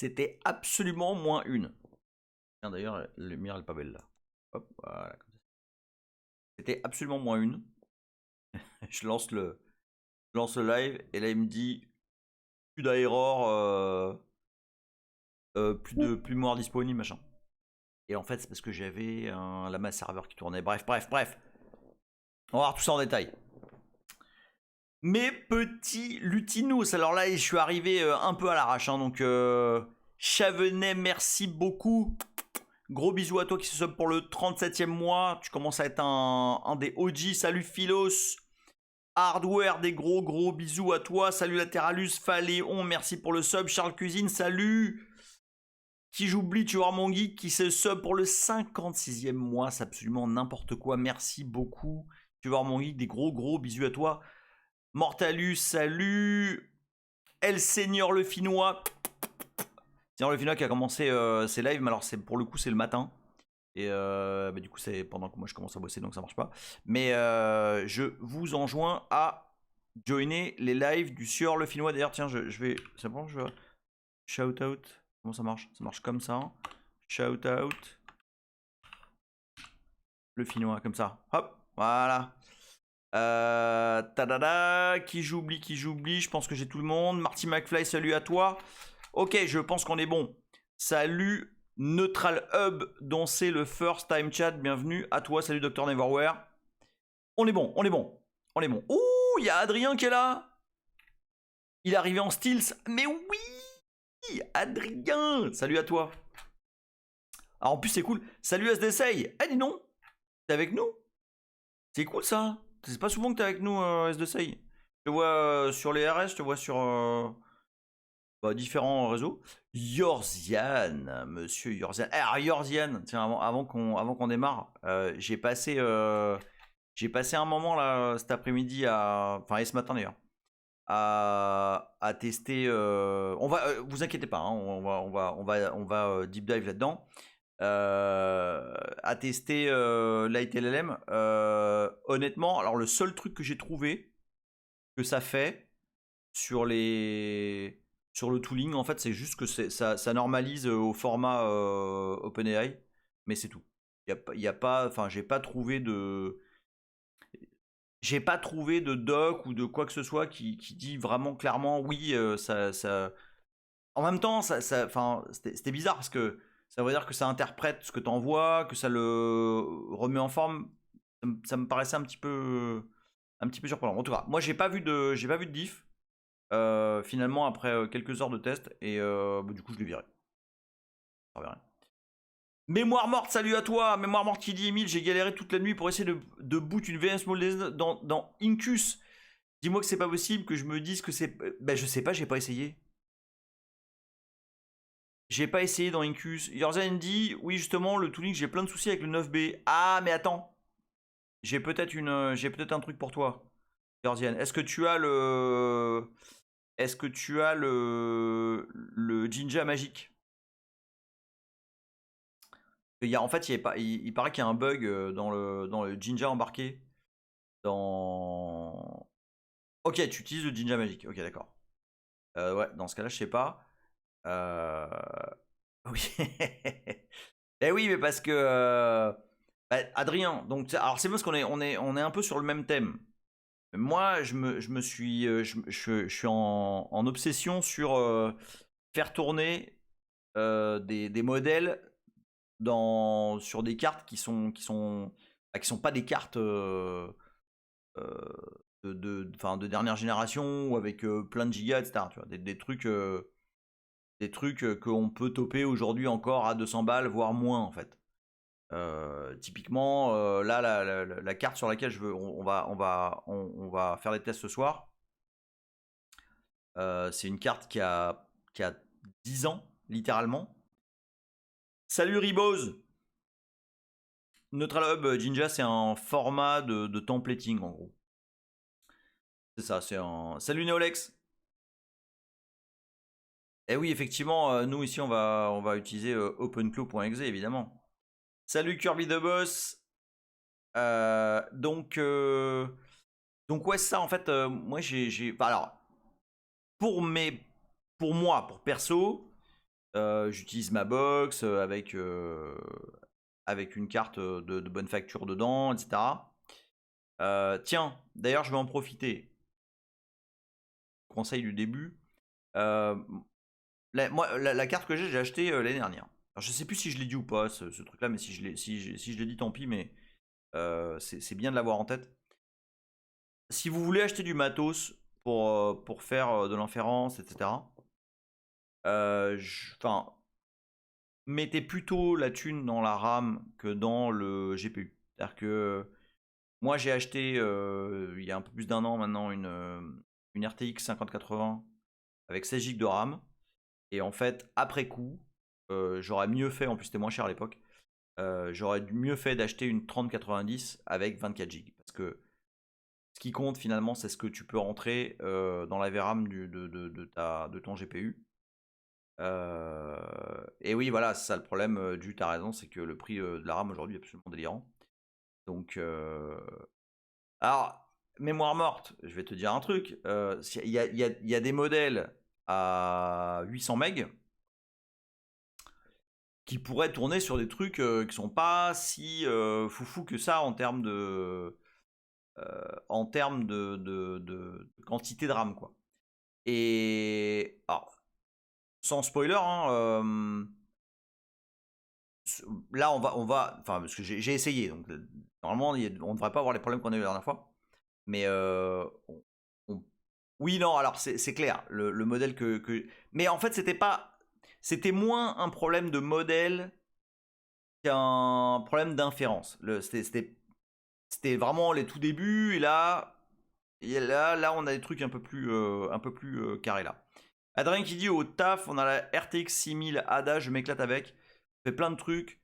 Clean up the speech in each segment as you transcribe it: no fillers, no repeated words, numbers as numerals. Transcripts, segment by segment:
C'était absolument -1. Tiens, d'ailleurs, la lumière, elle est pas belle là. Hop, voilà. C'était absolument -1. Je lance le live et là, il me dit plus d'erreur, plus de mémoire disponible, machin. Et en fait, c'est parce que j'avais un lama serveur qui tournait. Bref. On va voir tout ça en détail. Mes petits Lutinos. Alors là, je suis arrivé un peu à l'arrache. Hein, donc, Chavenet, merci beaucoup. Gros bisous à toi qui se sub pour le 37e mois. Tu commences à être un des OG. Salut Philos. Hardware, des gros bisous à toi. Salut Latéralus, Faléon, merci pour le sub. Charles Cuisine, salut. Qui j'oublie, tu vois mon geek qui se sub pour le 56e mois. C'est absolument n'importe quoi. Merci beaucoup. Tu vois mon geek, des gros bisous à toi. Mortalus, salut. El Seigneur le Finnois. Seigneur le Finnois qui a commencé ses lives, mais alors pour le coup c'est le matin. Et du coup c'est pendant que moi je commence à bosser donc ça marche pas. Mais je vous enjoins à joiner les lives du Sieur le Finnois. D'ailleurs tiens je vais. C'est bon je vais. Shout out. Comment ça marche? Ça marche comme ça. Shout out. Le Finnois comme ça. Hop. Voilà. Tadada. Qui j'oublie. Je pense que j'ai tout le monde. Marty McFly, salut à toi. Ok, je pense qu'on est bon. Salut Neutral Hub, dont c'est le first time chat. Bienvenue à toi. Salut Dr Neverwhere. On est bon. Ouh, il y a Adrien qui est là. Il est arrivé en Steels. Mais oui, Adrien. Salut à toi. Alors en plus c'est cool. Salut SDSay. Eh dis non. T'es avec nous? C'est cool ça. C'est pas souvent que t'es avec nous SDSay. Je te vois sur les RS, je te vois sur différents réseaux. Yorzian, monsieur Yorzian. Alors Yorzian, tiens, avant qu'on démarre, j'ai passé un moment là cet après-midi enfin et ce matin d'ailleurs à tester. On va, vous inquiétez pas, hein, on va deep dive là-dedans. À tester Light LLM. Honnêtement, alors le seul truc que j'ai trouvé que ça fait sur le tooling, en fait, c'est juste que ça normalise au format OpenAI, mais c'est tout. Il y a pas, enfin, j'ai pas trouvé de doc ou de quoi que ce soit qui dit vraiment clairement oui, ça. En même temps, enfin, c'était bizarre parce que ça veut dire que ça interprète ce que tu envoies, que ça le remet en forme. Ça me paraissait un petit peu surprenant. En tout cas, moi j'ai pas vu de diff. Finalement après quelques heures de test et du coup je l'ai viré. Ça rien. Mémoire morte, salut à toi. Mémoire morte qui dit Emile, j'ai galéré toute la nuit pour essayer de boot une VM Small Business dans Incus. Dis-moi que c'est pas possible, que je me dise que c'est. Ben je sais pas, j'ai pas essayé. J'ai pas essayé dans Incus. Yorzan dit oui justement le tooling, j'ai plein de soucis avec le 9B. Ah mais attends, j'ai peut-être un truc pour toi, Yorzian. Est-ce que tu as le Jinja magique? En fait, il paraît qu'il y a un bug dans le Jinja embarqué. Ok, tu utilises le Jinja magique. Ok, d'accord. Ouais, dans ce cas-là, je sais pas. Oui. Eh oui, mais parce que Adrien. Donc, alors c'est parce qu'on est un peu sur le même thème. Moi, je suis en obsession sur faire tourner des modèles sur des cartes qui sont pas des cartes de dernière génération ou avec plein de gigas, etc. Tu vois, des trucs qu'on peut toper aujourd'hui encore à 200 balles, voire moins en fait. Typiquement, là, la carte sur laquelle on va faire des tests ce soir. C'est une carte qui a 10 ans, littéralement. Salut Ribose. Neutral Hub Jinja, c'est un format de templating en gros. C'est ça, c'est un. Salut Neolex. Eh oui, effectivement, nous ici on va utiliser openclaw.exe évidemment. Salut Kirby the Boss. Donc ouais, ça en fait, moi j'ai. Alors, pour moi, pour perso, J'utilise ma box avec une carte de bonne facture dedans, etc. Tiens, d'ailleurs, je vais en profiter. Conseil du début. La carte que j'ai acheté l'année dernière. Alors, je sais plus si je l'ai dit ou pas, ce truc-là, mais si je l'ai dit, tant pis, mais c'est bien de l'avoir en tête. Si vous voulez acheter du matos pour faire de l'inférence, etc., enfin, mettez plutôt la thune dans la RAM que dans le GPU. C'est-à-dire que moi, j'ai acheté il y a un peu plus d'un an maintenant une RTX 5080 avec 16 Go de RAM. Et en fait, après coup, j'aurais mieux fait, en plus c'était moins cher à l'époque, j'aurais mieux fait d'acheter une 3090 avec 24 Go. Parce que ce qui compte finalement, c'est ce que tu peux rentrer dans la VRAM de ton GPU. Et oui, voilà, c'est ça le problème t'as raison, c'est que le prix de la RAM aujourd'hui est absolument délirant. Donc, alors, mémoire morte, je vais te dire un truc. Il y a des modèles à 800 MB qui pourraient tourner sur des trucs qui sont pas si foufou que ça en termes de quantité de RAM, quoi. Et alors, sans spoiler, hein, là enfin parce que j'ai essayé, donc normalement on ne devrait pas avoir les problèmes qu'on a eu la dernière fois, mais oui, non, alors c'est clair, le modèle mais en fait c'était moins un problème de modèle qu'un problème d'inférence. C'était vraiment les tout débuts, et là, on a des trucs un peu plus carrés là. Adrien qui dit au taf, on a la RTX 6000 ADA, je m'éclate avec. Je fais plein de trucs.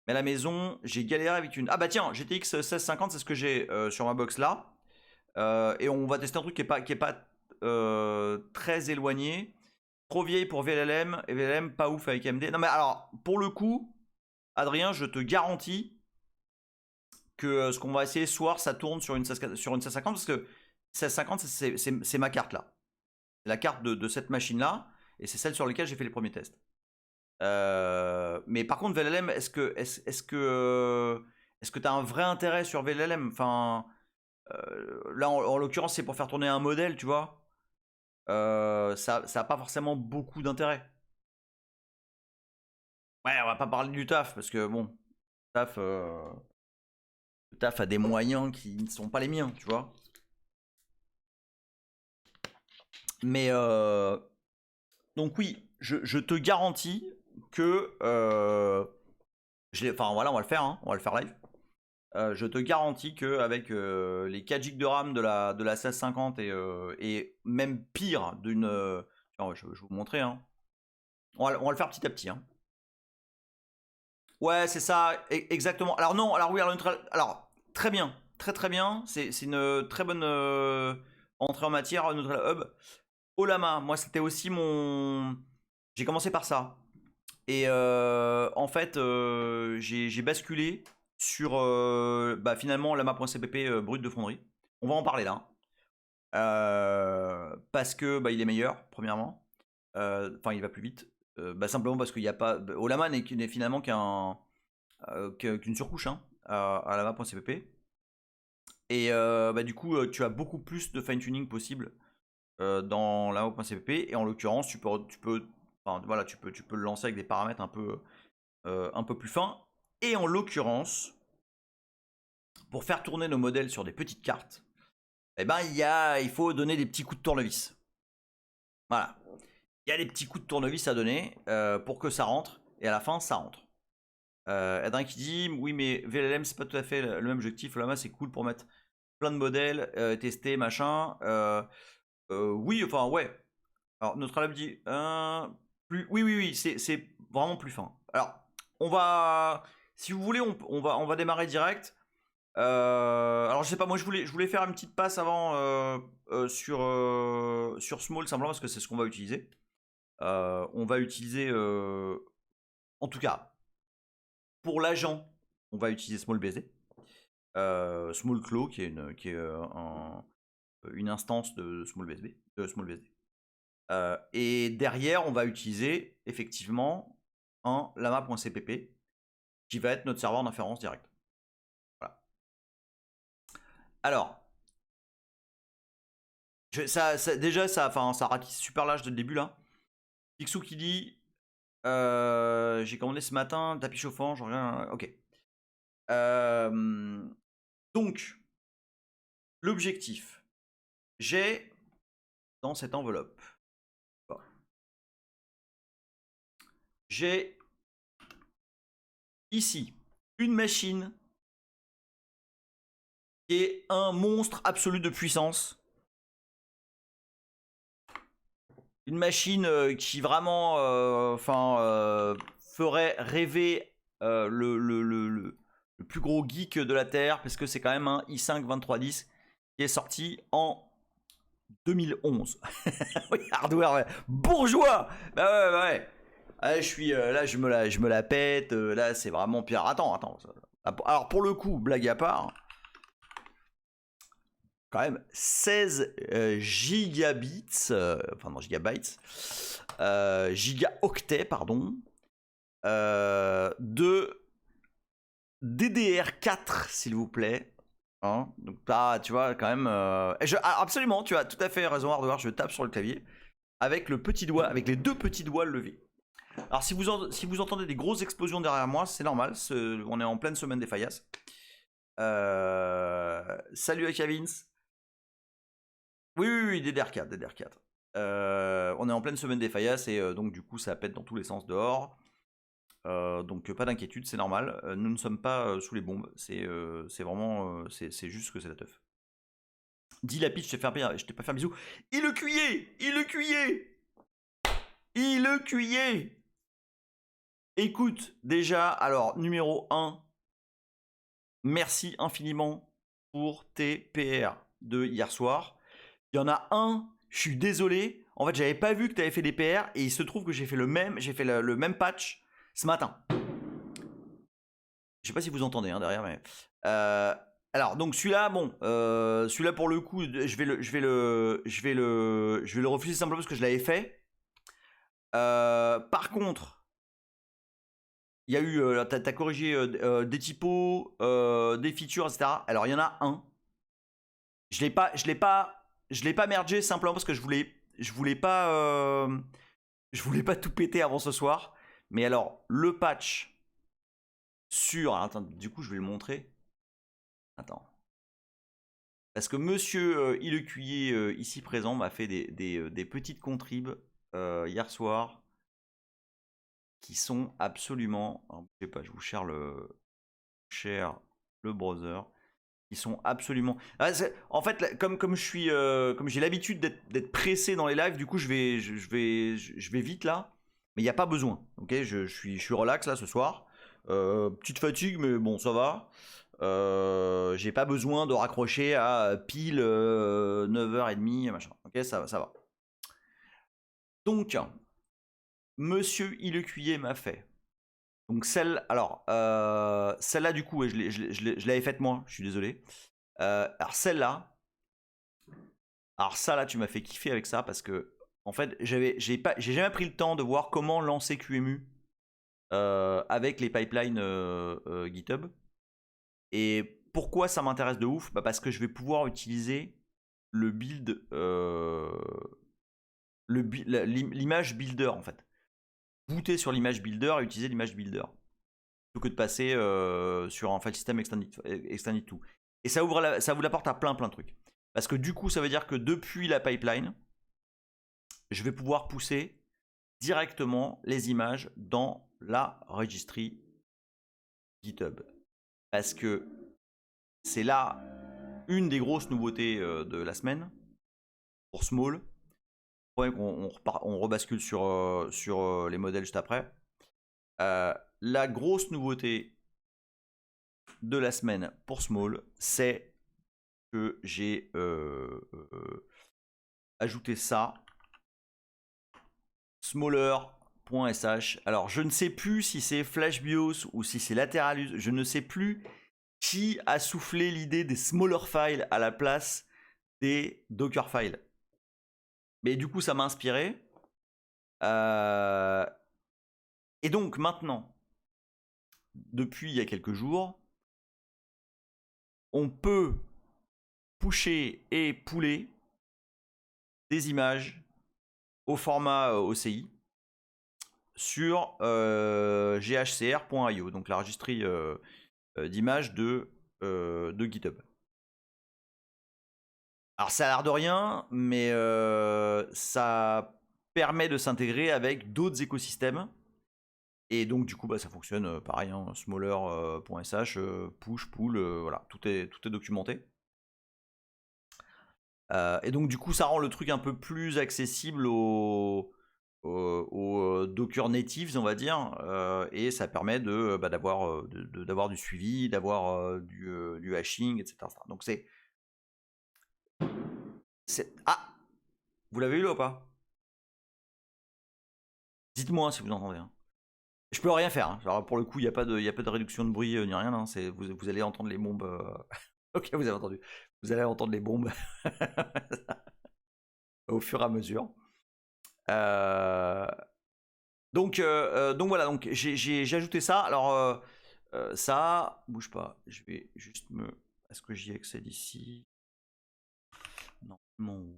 Mais à la maison, j'ai galéré avec une. Ah bah tiens, GTX 1650, c'est ce que j'ai sur ma box là. Et on va tester un truc qui est pas très éloigné. Trop vieille pour VLLM, et VLLM pas ouf avec AMD. Non mais alors, pour le coup, Adrien, je te garantis que ce qu'on va essayer ce soir, ça tourne sur une 1650 parce que 1650, c'est ma carte là. C'est la carte de cette machine là, et c'est celle sur laquelle j'ai fait les premiers tests. Mais par contre, VLLM, est-ce que tu as un vrai intérêt sur VLLM? Enfin, là, en l'occurrence, c'est pour faire tourner un modèle, tu vois. Ça n'a pas forcément beaucoup d'intérêt. Ouais, on va pas parler du taf, parce que bon, le taf a des moyens qui ne sont pas les miens, tu vois. Mais donc oui, je te garantis que enfin voilà, on va le faire, hein, on va le faire live. Je te garantis qu'avec les 4 Go de RAM de la 1650 et même pire d'une. Je vais vous montrer. Hein. On va le faire petit à petit. Hein. Ouais, c'est ça, exactement. Alors non, alors oui, alors très bien, très très bien. C'est une très bonne entrée en matière, Neutral Hub. Olama, moi c'était aussi mon. J'ai commencé par ça. Et en fait, j'ai basculé sur finalement lama.cpp brut de fonderie. On va en parler là. Parce que il est meilleur, premièrement. Enfin, il va plus vite. Simplement parce qu'il n'y a pas. Olama n'est finalement qu'une surcouche hein, à lama.cpp. Et du coup, tu as beaucoup plus de fine-tuning possible dans lama.cpp. Et en l'occurrence, tu peux le lancer avec des paramètres un peu plus fins. Et en l'occurrence, pour faire tourner nos modèles sur des petites cartes, il faut donner des petits coups de tournevis. Voilà. Il y a des petits coups de tournevis à donner pour que ça rentre. Et à la fin, ça rentre. Adrien qui dit oui, mais VLLM, c'est pas tout à fait le même objectif. Là, c'est cool pour mettre plein de modèles, tester, machin. Oui, enfin, ouais. Alors, notre lab dit oui, c'est vraiment plus fin. Alors, si vous voulez, on va démarrer direct. Alors, je sais pas, moi, je voulais faire une petite passe avant sur Small, simplement parce que c'est ce qu'on va utiliser. On va utiliser, en tout cas, pour l'agent, on va utiliser Small BSD. Small Claw, qui est une instance de Small BSD. Et derrière, on va utiliser effectivement un lama.cpp qui va être notre serveur d'inférence direct. Voilà. Alors, déjà, ça ratisse super large dès le début là. Picsou qui dit j'ai commandé ce matin tapis chauffant, je reviens. Ok. Donc, l'objectif, j'ai dans cette enveloppe, j'ai ici une machine qui est un monstre absolu de puissance. Une machine qui vraiment ferait rêver le plus gros geek de la Terre, parce que c'est quand même un i5 2310 qui est sorti en 2011. Oui, hardware, ouais. Bourgeois. Bah ouais. Ah, je suis là, je me la pète. Là, c'est vraiment pire. Attends. Alors pour le coup, blague à part, quand même 16 gigabits, enfin non, gigabytes, gigaoctets, pardon, de DDR4, s'il vous plaît. Hein, donc là, tu vois, quand même. Absolument, tu as tout à fait raison, Hardware, je tape sur le clavier avec le petit doigt, avec les deux petits doigts levés. Alors, si vous entendez des grosses explosions derrière moi, c'est normal, on est en pleine semaine des faillasses. Salut à Kavins. Oui, DDR4. On est en pleine semaine des faillasses et donc du coup ça pète dans tous les sens dehors. Donc pas d'inquiétude, c'est normal. Nous ne sommes pas sous les bombes. C'est vraiment, c'est juste que c'est la teuf. Dis la pitch, je t'ai pas fait un bisou. Il le cuyer. Écoute, déjà, alors numéro 1, merci infiniment pour tes PR de hier soir. Il y en a un, je suis désolé. En fait, j'avais pas vu que tu avais fait des PR et il se trouve que j'ai fait le même patch ce matin. Je sais pas si vous entendez derrière, mais alors donc celui-là, bon, celui-là pour le coup, je vais le refuser simplement parce que je l'avais fait. Par contre, il y a eu, t'as corrigé des typos, des features, etc. Alors il y en a un. Je l'ai pas mergé simplement parce que je voulais pas tout péter avant ce soir. Mais alors le patch sur, attends, du coup je vais le montrer. Attends. Parce que monsieur Ilecuyer ici présent m'a fait des petites contribs hier soir qui sont absolument, je sais pas, je vous share le browser, qui sont absolument. En fait, comme je suis, comme j'ai l'habitude d'être pressé dans les lives, du coup je vais vite là, mais il n'y a pas besoin. Ok, je suis relax là ce soir. Petite fatigue, mais bon ça va. J'ai pas besoin de raccrocher à pile 9h30, machin. Ok, ça va. Donc, monsieur Ilecuyer m'a fait. Donc, celle-là, du coup, je l'avais faite moi, je suis désolé. Alors, celle-là, ça, là, tu m'as fait kiffer avec ça parce que, en fait, j'ai jamais pris le temps de voir comment lancer QEMU avec les pipelines GitHub. Et pourquoi ça m'intéresse de ouf? Parce que je vais pouvoir utiliser le build, l'image builder en fait. Booter sur l'image builder et utiliser l'image builder. Plutôt que de passer sur un file system extended to. Et ça vous l'apporte à plein de trucs. Parce que du coup, ça veut dire que depuis la pipeline, je vais pouvoir pousser directement les images dans la registry GitHub. Parce que c'est là une des grosses nouveautés de la semaine pour Small. On rebascule sur les modèles juste après. La grosse nouveauté de la semaine pour Small, c'est que j'ai ajouté ça. Smaller.sh. Alors, je ne sais plus si c'est FlashBIOS ou si c'est Lateralus. Je ne sais plus qui a soufflé l'idée des smaller files à la place des Dockerfiles. Mais du coup, ça m'a inspiré. Et donc maintenant, depuis il y a quelques jours, on peut pusher et pouler des images au format OCI sur ghcr.io, donc la registrie d'images de GitHub. Alors ça a l'air de rien, mais ça permet de s'intégrer avec d'autres écosystèmes. Et donc du coup, ça fonctionne pareil, hein, smaller.sh, push, pull, voilà, tout est documenté. Et donc du coup, ça rend le truc un peu plus accessible aux Docker natives, on va dire, et ça permet d'avoir du suivi, d'avoir du hashing, etc. Donc ah, vous l'avez eu là ou pas? Dites-moi si vous entendez. Hein. Je peux rien faire. Hein. Alors, pour le coup, il n'y a pas de réduction de bruit ni rien. Hein. Vous allez entendre les bombes. Ok, vous avez entendu. Vous allez entendre les bombes au fur et à mesure. Donc voilà. Donc j'ai ajouté ça. Alors ça, bouge pas. Je vais juste me. Est-ce que j'y accède ici? Non. Mon.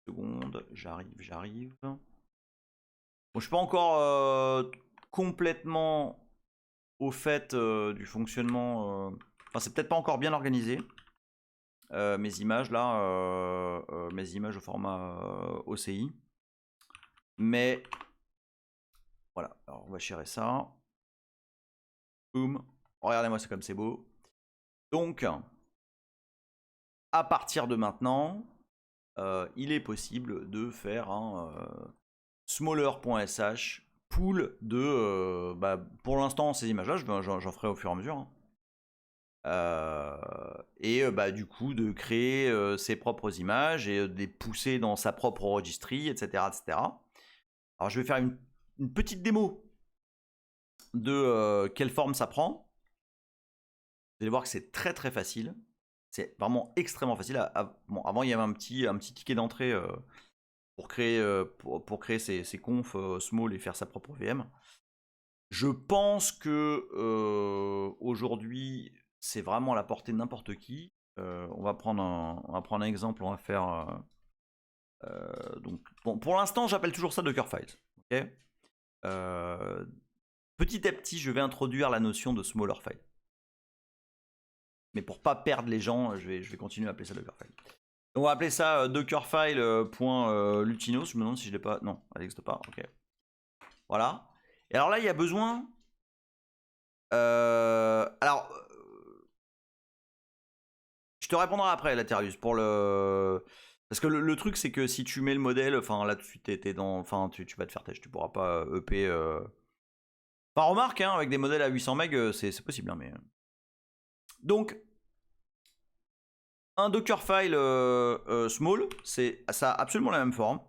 Seconde. J'arrive. Bon, je suis pas encore complètement au fait du fonctionnement. Enfin, c'est peut-être pas encore bien organisé. Mes images là, mes images au format OCI. Mais voilà, alors on va chérir ça. Boum. Regardez-moi, c'est comme c'est beau. Donc, à partir de maintenant, il est possible de faire un smaller.sh pool de. Pour l'instant, ces images-là, j'en ferai au fur et à mesure. Hein. Et du coup, de créer ses propres images et de les pousser dans sa propre registry, etc. etc. Alors, je vais faire une petite démo de quelle forme ça prend. Vous allez voir que c'est très très facile. C'est vraiment extrêmement facile. Bon, avant, il y avait un petit ticket d'entrée pour créer, ses confs small et faire sa propre VM. Je pense que aujourd'hui, c'est vraiment à la portée de n'importe qui. On va prendre un exemple. On va faire. Donc, bon, pour l'instant, j'appelle toujours ça Dockerfiles. Okay, petit à petit, je vais introduire la notion de smaller file. Mais pour pas perdre les gens, je vais continuer à appeler ça Dockerfile. On va appeler ça dockerfile.lutinos. Je me demande si je l'ai pas. Non, elle n'existe pas. Ok. Voilà. Et alors là, il y a besoin. Alors, je te répondrai après, Laterius, pour le. Parce que le truc, c'est que si tu mets le modèle, enfin là tout de suite, t'es dans. Enfin, tu vas te faire têche, tu pourras pas EP. Enfin, remarque, hein, avec des modèles à 800 MB, c'est possible, hein, mais. Donc, un Dockerfile small, ça a absolument la même forme.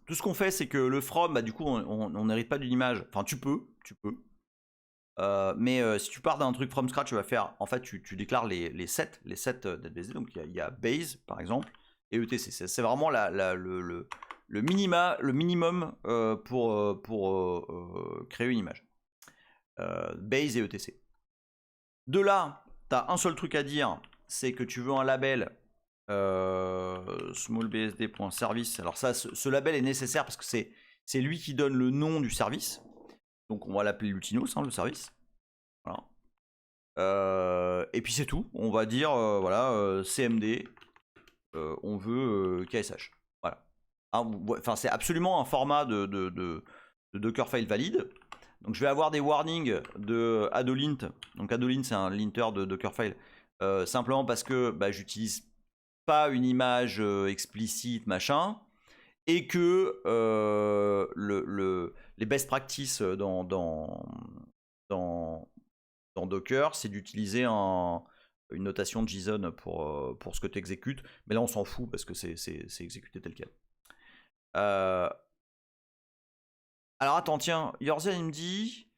Tout ce qu'on fait, c'est que le from, du coup, on n'hérite pas d'une image. Enfin, tu peux. Mais si tu pars d'un truc from scratch, tu vas faire. En fait, tu déclares les sets d'LBSD. Donc, il y a base, par exemple, et ETC. C'est vraiment le minimum pour créer une image. Base et ETC. De là, tu as un seul truc à dire, c'est que tu veux un label smallbsd.service. Alors ça, ce label est nécessaire parce que c'est lui qui donne le nom du service. Donc on va l'appeler Lutinos, hein, le service. Voilà. Et puis c'est tout. On va dire voilà CMD. On veut KSH. Voilà. Enfin, c'est absolument un format de Dockerfile valide. Donc je vais avoir des warnings de Adolint. Donc Adolint, c'est un linter de Dockerfile. Simplement parce que j'utilise pas une image explicite, machin, et que les best practices dans Docker, c'est d'utiliser une notation de JSON pour ce que tu exécutes. Mais là, on s'en fout parce que c'est exécuté tel quel. Alors attends, tiens, Yorzian, il me dit,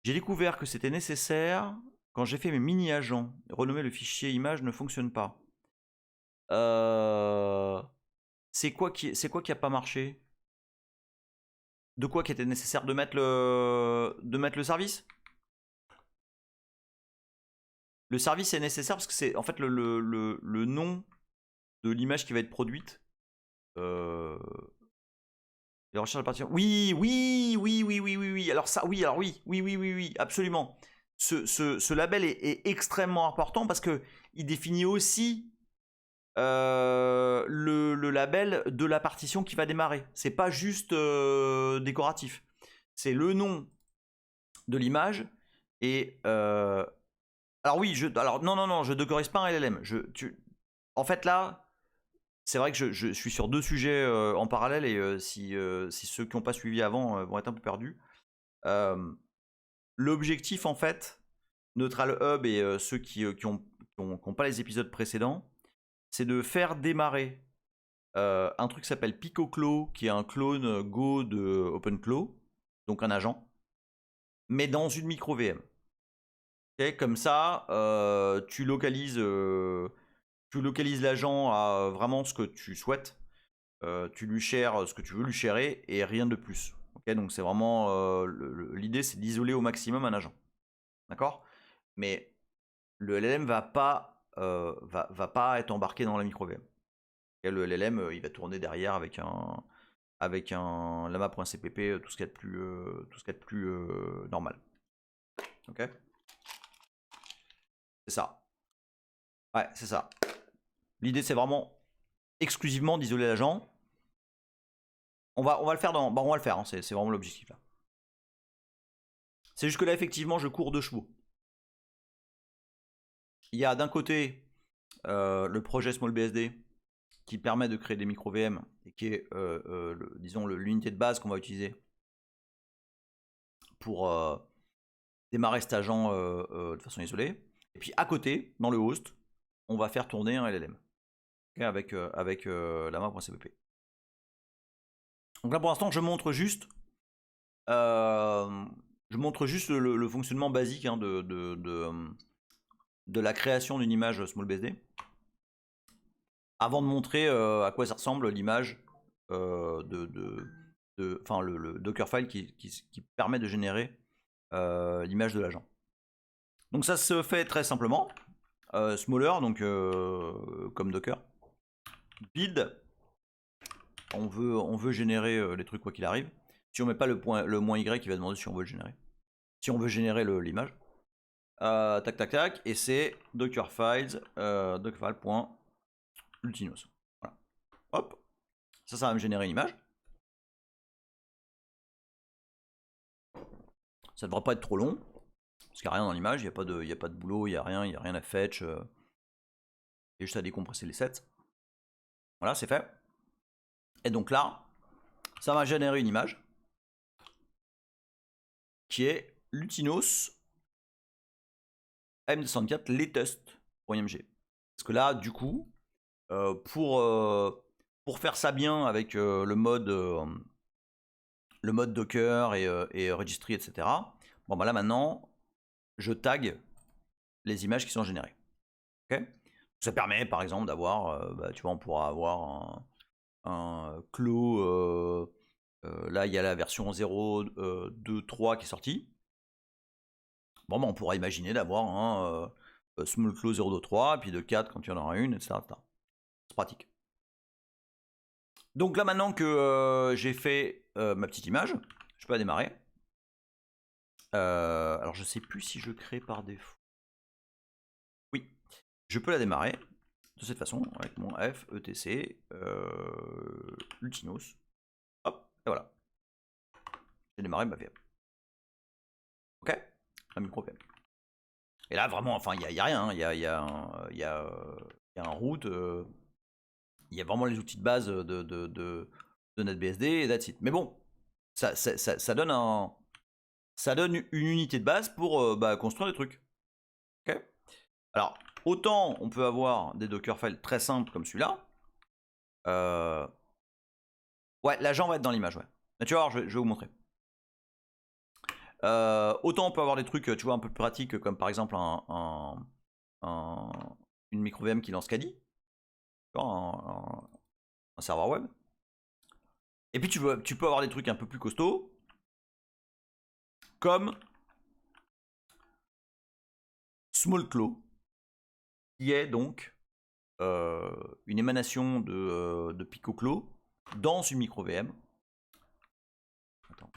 j'ai découvert que c'était nécessaire quand j'ai fait mes mini-agents. Renommer le fichier image ne fonctionne pas. C'est quoi qui a pas marché? De quoi qui était nécessaire de mettre le service? Le service est nécessaire parce que c'est en fait le nom de l'image qui va être produite. Les recherches de partition. Oui, oui, oui, oui, oui, oui, oui. Alors ça, oui, alors oui, oui, oui, oui, oui, absolument. Ce label est extrêmement important parce que il définit aussi le label de la partition qui va démarrer. C'est pas juste décoratif. C'est le nom de l'image et alors oui, alors non, non, non, je dockerise pas un LLM. En fait là, c'est vrai que je suis sur deux sujets en parallèle et si ceux qui n'ont pas suivi avant vont être un peu perdus. L'objectif en fait, Neutral Hub et ceux qui n'ont pas les épisodes précédents, c'est de faire démarrer un truc qui s'appelle PicoClaw, qui est un clone Go de OpenClaw, donc un agent, mais dans une micro VM. Okay, comme ça, tu localises l'agent à vraiment ce que tu souhaites. Tu lui shares ce que tu veux lui sharer et rien de plus. Okay, donc c'est vraiment l'idée, c'est d'isoler au maximum un agent. D'accord? Mais le LLM va pas être embarqué dans la micro VM. Okay, le LLM, il va tourner derrière avec un lama.cpp, tout ce qu'il y a de plus normal. Ok? C'est ça. Ouais, c'est ça. L'idée, c'est vraiment exclusivement d'isoler l'agent. On va le faire on va le faire, hein, c'est vraiment l'objectif là. C'est juste que là, effectivement, je cours 2 chevaux. Il y a d'un côté le projet SmallBSD qui permet de créer des micro VM et qui est, disons, l'unité de base qu'on va utiliser pour démarrer cet agent de façon isolée. Et puis à côté, dans le host, on va faire tourner un LLM avec lama.cpp. Donc là pour l'instant, je montre juste le fonctionnement basique hein, de la création d'une image SmallBSD avant de montrer à quoi ça ressemble l'image enfin le Dockerfile qui permet de générer l'image de l'agent. Donc ça se fait très simplement. Smaller, donc comme Docker. Build, on veut générer les trucs quoi qu'il arrive. Si on met pas le moins Y, il va demander si on veut le générer. Si on veut générer l'image. Tac tac tac, et c'est Dockerfiles, dockerfile.ultinos. Voilà. Hop, ça va me générer une image. Ça devrait pas être trop long, parce qu'il n'y a rien dans l'image, il n'y a pas de boulot, il n'y a rien à fetch. Il y a juste à décompresser les sets. Voilà, c'est fait. Et donc là, ça va générer une image qui est l'Utinos AM204 latest.img. Parce que là, du coup, pour faire ça bien avec le mode Docker et registry, etc. Bon, bah là maintenant, je tag les images qui sont générées. Okay, ça permet, par exemple, d'avoir, tu vois, on pourra avoir un Claw. Là, il y a la version 0.2.3 qui est sortie. Bon, bah, on pourra imaginer d'avoir un small Claw 0.2.3, puis de 4 quand il y en aura une, etc. C'est pratique. Donc là, maintenant que j'ai fait ma petite image, je peux la démarrer. Alors, je sais plus si je crée par défaut. Oui, je peux la démarrer de cette façon, avec mon F, ETC, Ultinos. Hop, et voilà. J'ai démarré ma VM. Ok, ma micro VM. Et là, vraiment, enfin, il n'y a rien. Il y a un route. Il y a vraiment les outils de base de NetBSD et that's it. Mais bon, ça donne une unité de base pour construire des trucs. Ok. Alors, autant on peut avoir des Dockerfiles très simples comme celui-là. Ouais, l'agent va être dans l'image, ouais. Mais tu vas voir, je vais vous montrer. Autant on peut avoir des trucs, tu vois, un peu plus pratiques, comme par exemple une micro VM qui lance Kali. un serveur web. Et puis tu peux avoir des trucs un peu plus costauds, comme Smallclaw, qui est donc une émanation de PicoClaw dans une micro VM. Attends.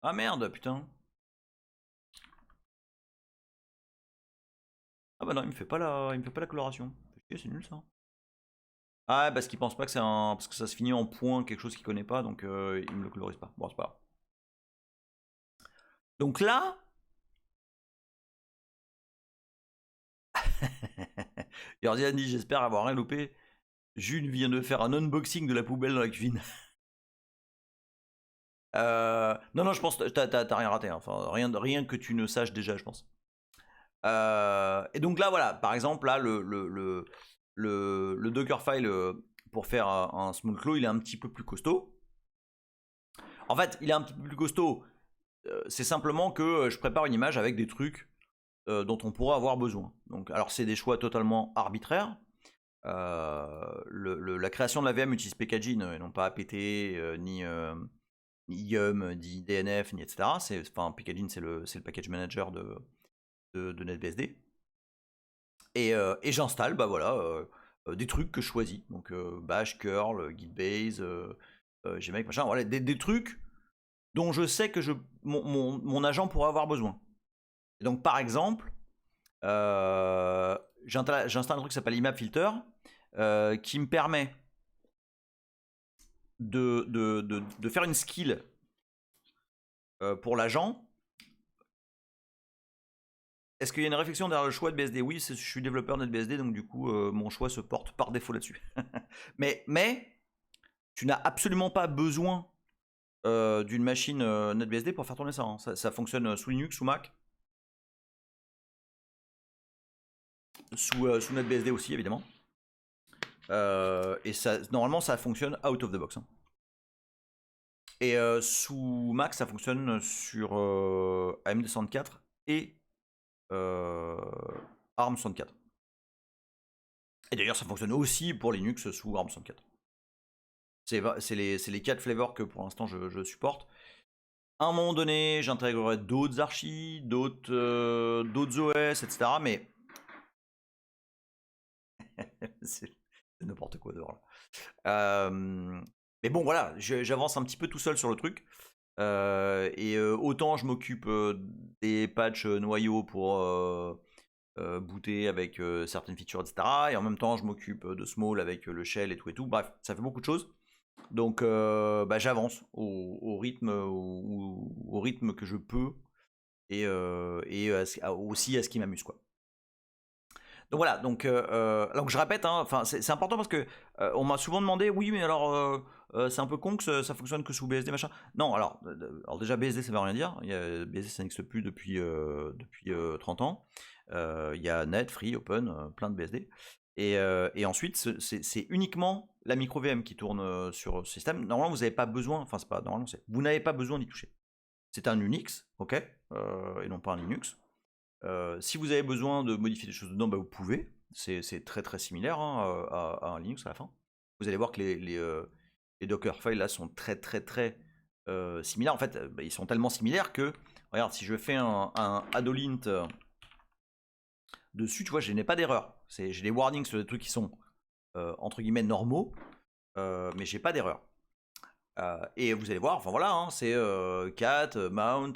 Ah merde, putain. Ah bah non, il me fait pas la coloration. C'est nul ça. Ah, parce qu'il pense pas que c'est un. Parce que ça se finit en point, quelque chose qu'il connaît pas, donc il me le colorise pas. Bon, c'est pas grave. Donc là. Yordian dit j'espère avoir rien loupé. June vient de faire un unboxing de la poubelle dans la cuisine. Non, je pense que t'as rien raté. Hein. Enfin, rien que tu ne saches déjà, je pense. Et donc là, voilà, par exemple, là, le Dockerfile pour faire un Smallclaw, il est un petit peu plus costaud. En fait, il est un petit peu plus costaud. C'est simplement que je prépare une image avec des trucs dont on pourrait avoir besoin. Donc, alors, c'est des choix totalement arbitraires. La création de la VM utilise Packaging et non pas APT, ni YUM, ni DNF, ni etc. Enfin, Packaging, c'est le package manager de NetBSD. Et j'installe, bah voilà, des trucs que je choisis. Donc Bash, Curl, Gitbase, Gmake, machin. Voilà, des trucs dont je sais que mon agent pourrait avoir besoin. Et donc par exemple, j'installe un truc qui s'appelle IMAP Filter, qui me permet de faire une skill pour l'agent. Est-ce qu'il y a une réflexion derrière le choix de BSD? Oui, je suis développeur NetBSD, donc du coup, mon choix se porte par défaut là-dessus. mais tu n'as absolument pas besoin d'une machine NetBSD pour faire tourner ça, hein. Ça fonctionne sous Linux, sous Mac, sous NetBSD aussi, évidemment. Et ça, normalement, ça fonctionne out of the box. Hein. Et sous Mac, ça fonctionne sur AMD64 et ARM64. Et d'ailleurs, ça fonctionne aussi pour Linux sous ARM64. C'est les 4 flavors que pour l'instant je supporte. À un moment donné, j'intégrerai d'autres archis, d'autres OS, etc. Mais c'est n'importe quoi dehors là. Mais bon, voilà, j'avance un petit peu tout seul sur le truc. Et autant je m'occupe des patchs noyaux pour booter avec certaines features, etc. Et en même temps, je m'occupe de Small avec le shell et tout et tout. Bref, ça fait beaucoup de choses. Donc, bah, j'avance au rythme, au rythme que je peux et aussi à ce qui m'amuse, quoi. Donc voilà, donc je répète, hein, c'est important parce que on m'a souvent demandé, oui, mais alors c'est un peu con que ça fonctionne que sous BSD, machin. Non, alors déjà BSD ça veut rien dire. BSD ça n'existe plus depuis 30 ans. Il y a Net, Free, Open, plein de BSD. Et ensuite, c'est uniquement la micro VM qui tourne sur ce système. Normalement, vous n'avez pas besoin, enfin, c'est pas normalement, vous n'avez pas besoin d'y toucher. C'est un Unix, ok, et non pas un Linux. Si vous avez besoin de modifier des choses dedans, bah, vous pouvez. C'est très très similaire hein, à un Linux à la fin. Vous allez voir que les Dockerfiles là sont très très très similaires. En fait, bah, ils sont tellement similaires que, regarde, si je fais un Adolint dessus, tu vois, je n'ai pas d'erreur. J'ai des warnings sur des trucs qui sont entre guillemets normaux, mais j'ai pas d'erreur. Et vous allez voir, enfin voilà, hein, c'est cat, mount,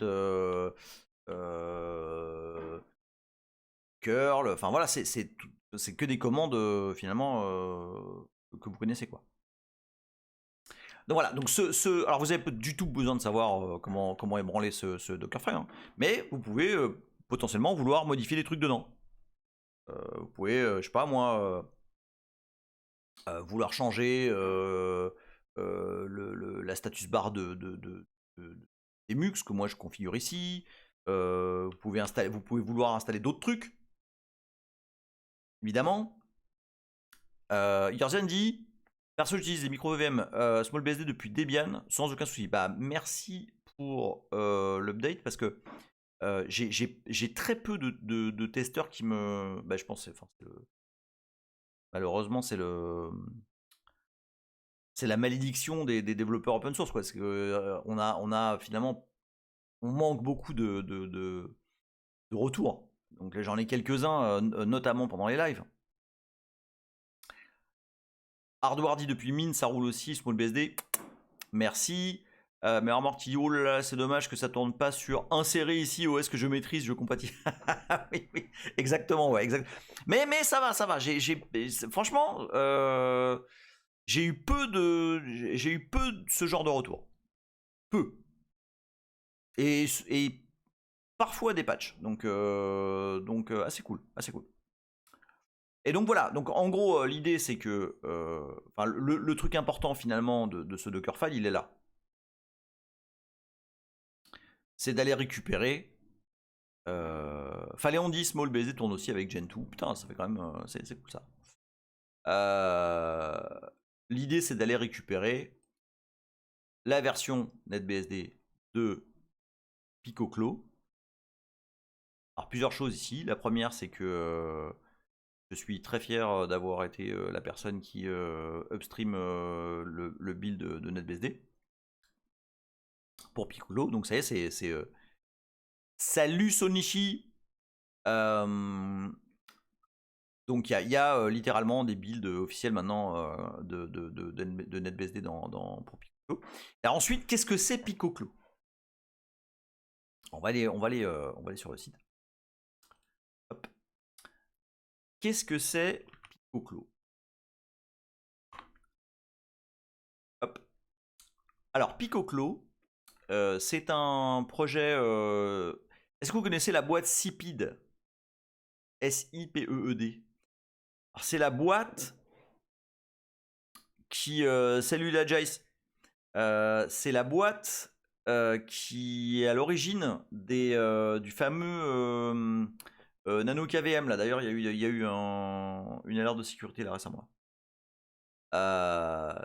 curl, enfin voilà, c'est que des commandes finalement que vous connaissez quoi. Donc voilà, donc alors vous avez pas du tout besoin de savoir comment ébranler ce Dockerfile, hein, mais vous pouvez potentiellement vouloir modifier des trucs dedans. Vous pouvez, je sais pas moi, vouloir changer la status bar des MUX que moi je configure ici. Vous pouvez vouloir installer d'autres trucs. Évidemment. Yorzian dit perso, j'utilise les micro VM Small BSD depuis Debian sans aucun souci. Bah, merci pour l'update parce que J'ai très peu de testeurs qui me. Bah, je pense, malheureusement, c'est la malédiction des développeurs open source, quoi. Parce que on a finalement, on manque beaucoup de retours. Donc j'en ai quelques-uns, notamment pendant les lives. Hardware dit depuis mine, ça roule aussi, SmallBSD. Merci. Mais remarque, oh là là, c'est dommage que ça tourne pas sur insérer ici OS que je maîtrise, je compatis. Oui, oui, exactement, ouais, exact. Mais ça va, ça va. Franchement, j'ai eu peu de ce genre de retour. Peu. Et parfois des patchs. Donc assez cool, assez cool. Et donc voilà, donc en gros, l'idée c'est que le truc important finalement de ce Dockerfile, il est là. C'est d'aller récupérer. Fallait on dit Small BSD tourne aussi avec Gentoo. Putain, ça fait quand même. C'est cool ça. L'idée c'est d'aller récupérer la version NetBSD de PicoClo. Alors plusieurs choses ici. La première c'est que je suis très fier d'avoir été la personne qui upstream le build de NetBSD pour PicoClo. Donc ça y est, c'est salut Sonichi. Donc il y a littéralement des builds officiels maintenant de NetBSD pour PicoClo. Et ensuite, qu'est-ce que c'est PicoClo? On va aller sur le site. Hop. Qu'est-ce que c'est PicoClo? Hop. Alors PicoClo, c'est un projet. Est-ce que vous connaissez la boîte SIPEED? SIPEED. C'est la boîte qui. Salut la Jace. C'est la boîte qui est à l'origine du fameux Nano KVM. Là, d'ailleurs, il y a eu une alerte de sécurité là récemment. Alors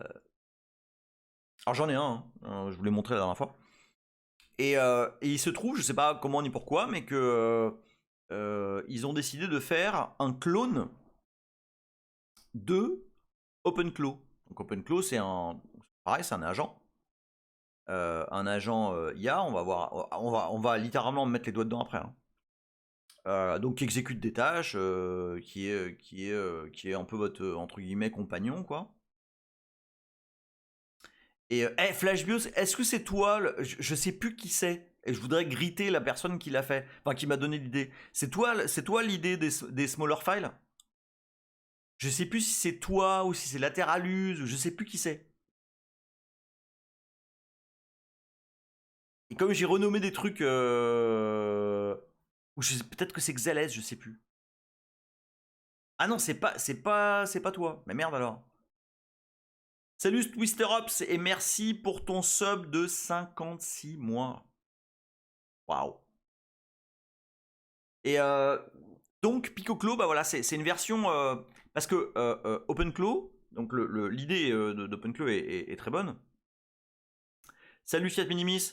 j'en ai un, je vous l'ai montré la dernière fois. Et il se trouve, je sais pas comment ni pourquoi, mais que ils ont décidé de faire un clone de OpenClo. Donc OpenClo, c'est pareil, c'est un agent. IA, on va littéralement mettre les doigts dedans après. Donc qui exécute des tâches, qui est un peu votre entre guillemets compagnon, quoi. Et FlashBIOS, est-ce que c'est toi je sais plus qui c'est. Et je voudrais griter la personne qui l'a fait, enfin qui m'a donné l'idée. C'est toi l'idée des smaller files? Je sais plus si c'est toi ou si c'est Lateralus, ou je sais plus qui c'est. Et comme j'ai renommé des trucs, ou peut-être que c'est Xales, je sais plus. Ah non, c'est pas toi. Mais merde alors. Salut Twisterops et merci pour ton sub de 56 mois. Waouh. Et donc PicoClo, bah voilà, c'est une version parce que OpenClo, donc l'idée d'OpenClo est très bonne. Salut Fiat Minimis.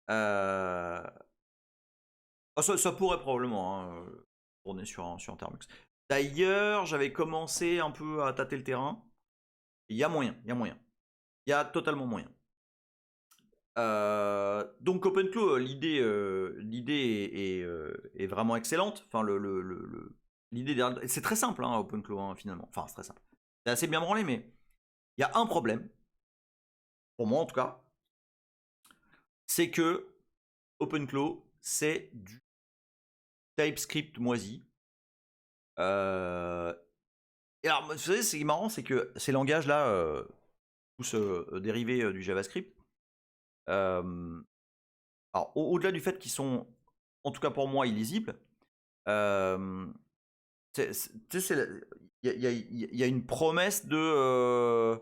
Ça pourrait probablement tourner sur un Termux. D'ailleurs, j'avais commencé un peu à tâter le terrain. Il y a moyen. Il y a totalement moyen. Donc OpenClo, l'idée est vraiment excellente. Enfin, l'idée c'est très simple, hein, OpenClo, hein, finalement. Enfin, c'est très simple. C'est assez bien branlé, mais il y a un problème, pour moi en tout cas, c'est que OpenClo, c'est du TypeScript moisi. Et alors, vous savez, ce qui est marrant, c'est que ces langages-là, tous dérivés du JavaScript, alors au-delà du fait qu'ils sont, en tout cas pour moi, illisibles, il y a une promesse de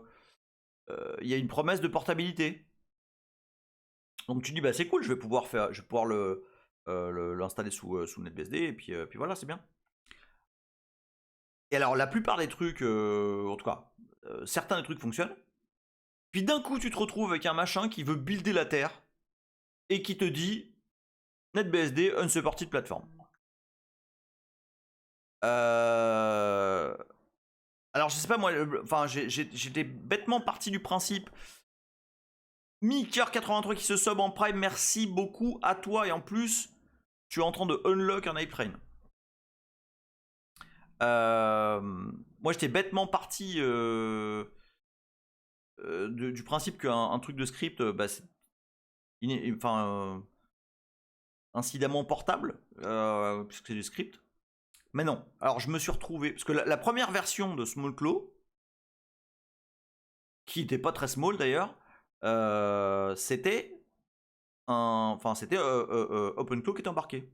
portabilité. Donc tu dis bah c'est cool, je vais pouvoir l'installer sous NetBSD et puis voilà, c'est bien. Et alors la plupart des trucs, en tout cas certains des trucs fonctionnent. Puis d'un coup tu te retrouves avec un machin qui veut builder la Terre et qui te dit NetBSD unsupported platform. Alors je sais pas moi, enfin j'étais bêtement parti du principe. Miker83 qui se sub en prime, merci beaucoup à toi et en plus tu es en train de unlock un hype train. Moi j'étais bêtement parti du principe qu'un truc de script, bah, c'est incidemment portable, puisque c'est du script. Mais non, alors je me suis retrouvé, parce que la première version de Smallclaw, qui n'était pas très small d'ailleurs, c'était OpenClaw qui était embarqué.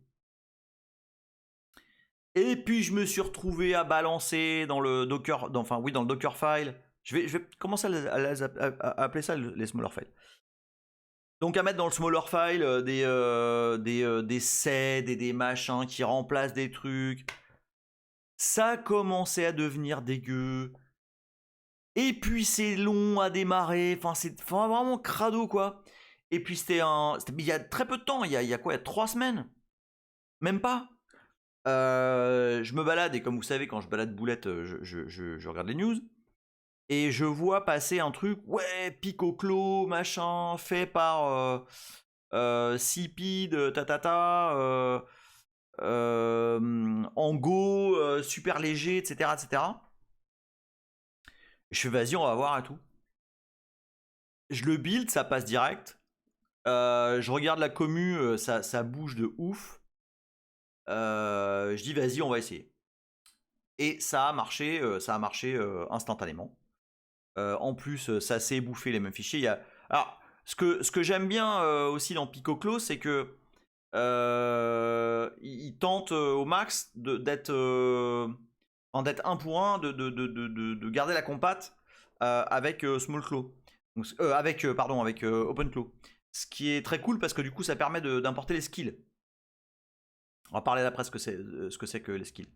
Et puis je me suis retrouvé à balancer dans le Docker, dans le Dockerfile. Je vais commencer à appeler ça les smaller files. Donc à mettre dans le smaller file des sed et des machins qui remplacent des trucs. Ça commençait à devenir dégueu. Et puis c'est long à démarrer. Enfin, c'est vraiment crado quoi. Et puis c'était il y a très peu de temps. Il y a quoi? Il y a 3 semaines. Même pas. Je me balade et comme vous savez, quand je balade boulette, je regarde les news. Et je vois passer un truc, ouais, Picoclo, machin, fait par CPID, en Go, super léger, etc., etc. Je fais vas-y, on va voir et tout. Je le build, ça passe direct. Je regarde la commu, ça bouge de ouf. Je dis vas-y, on va essayer. Et ça a marché instantanément. En plus, ça s'est bouffé les mêmes fichiers. Alors, ce que j'aime bien aussi dans Picoclo, c'est que il tente au max d'être un pour un, de garder la compat avec Smallclaw. Avec OpenClaw. Ce qui est très cool parce que du coup, ça permet d'importer les skills. On va parler d'après ce que c'est que les skills.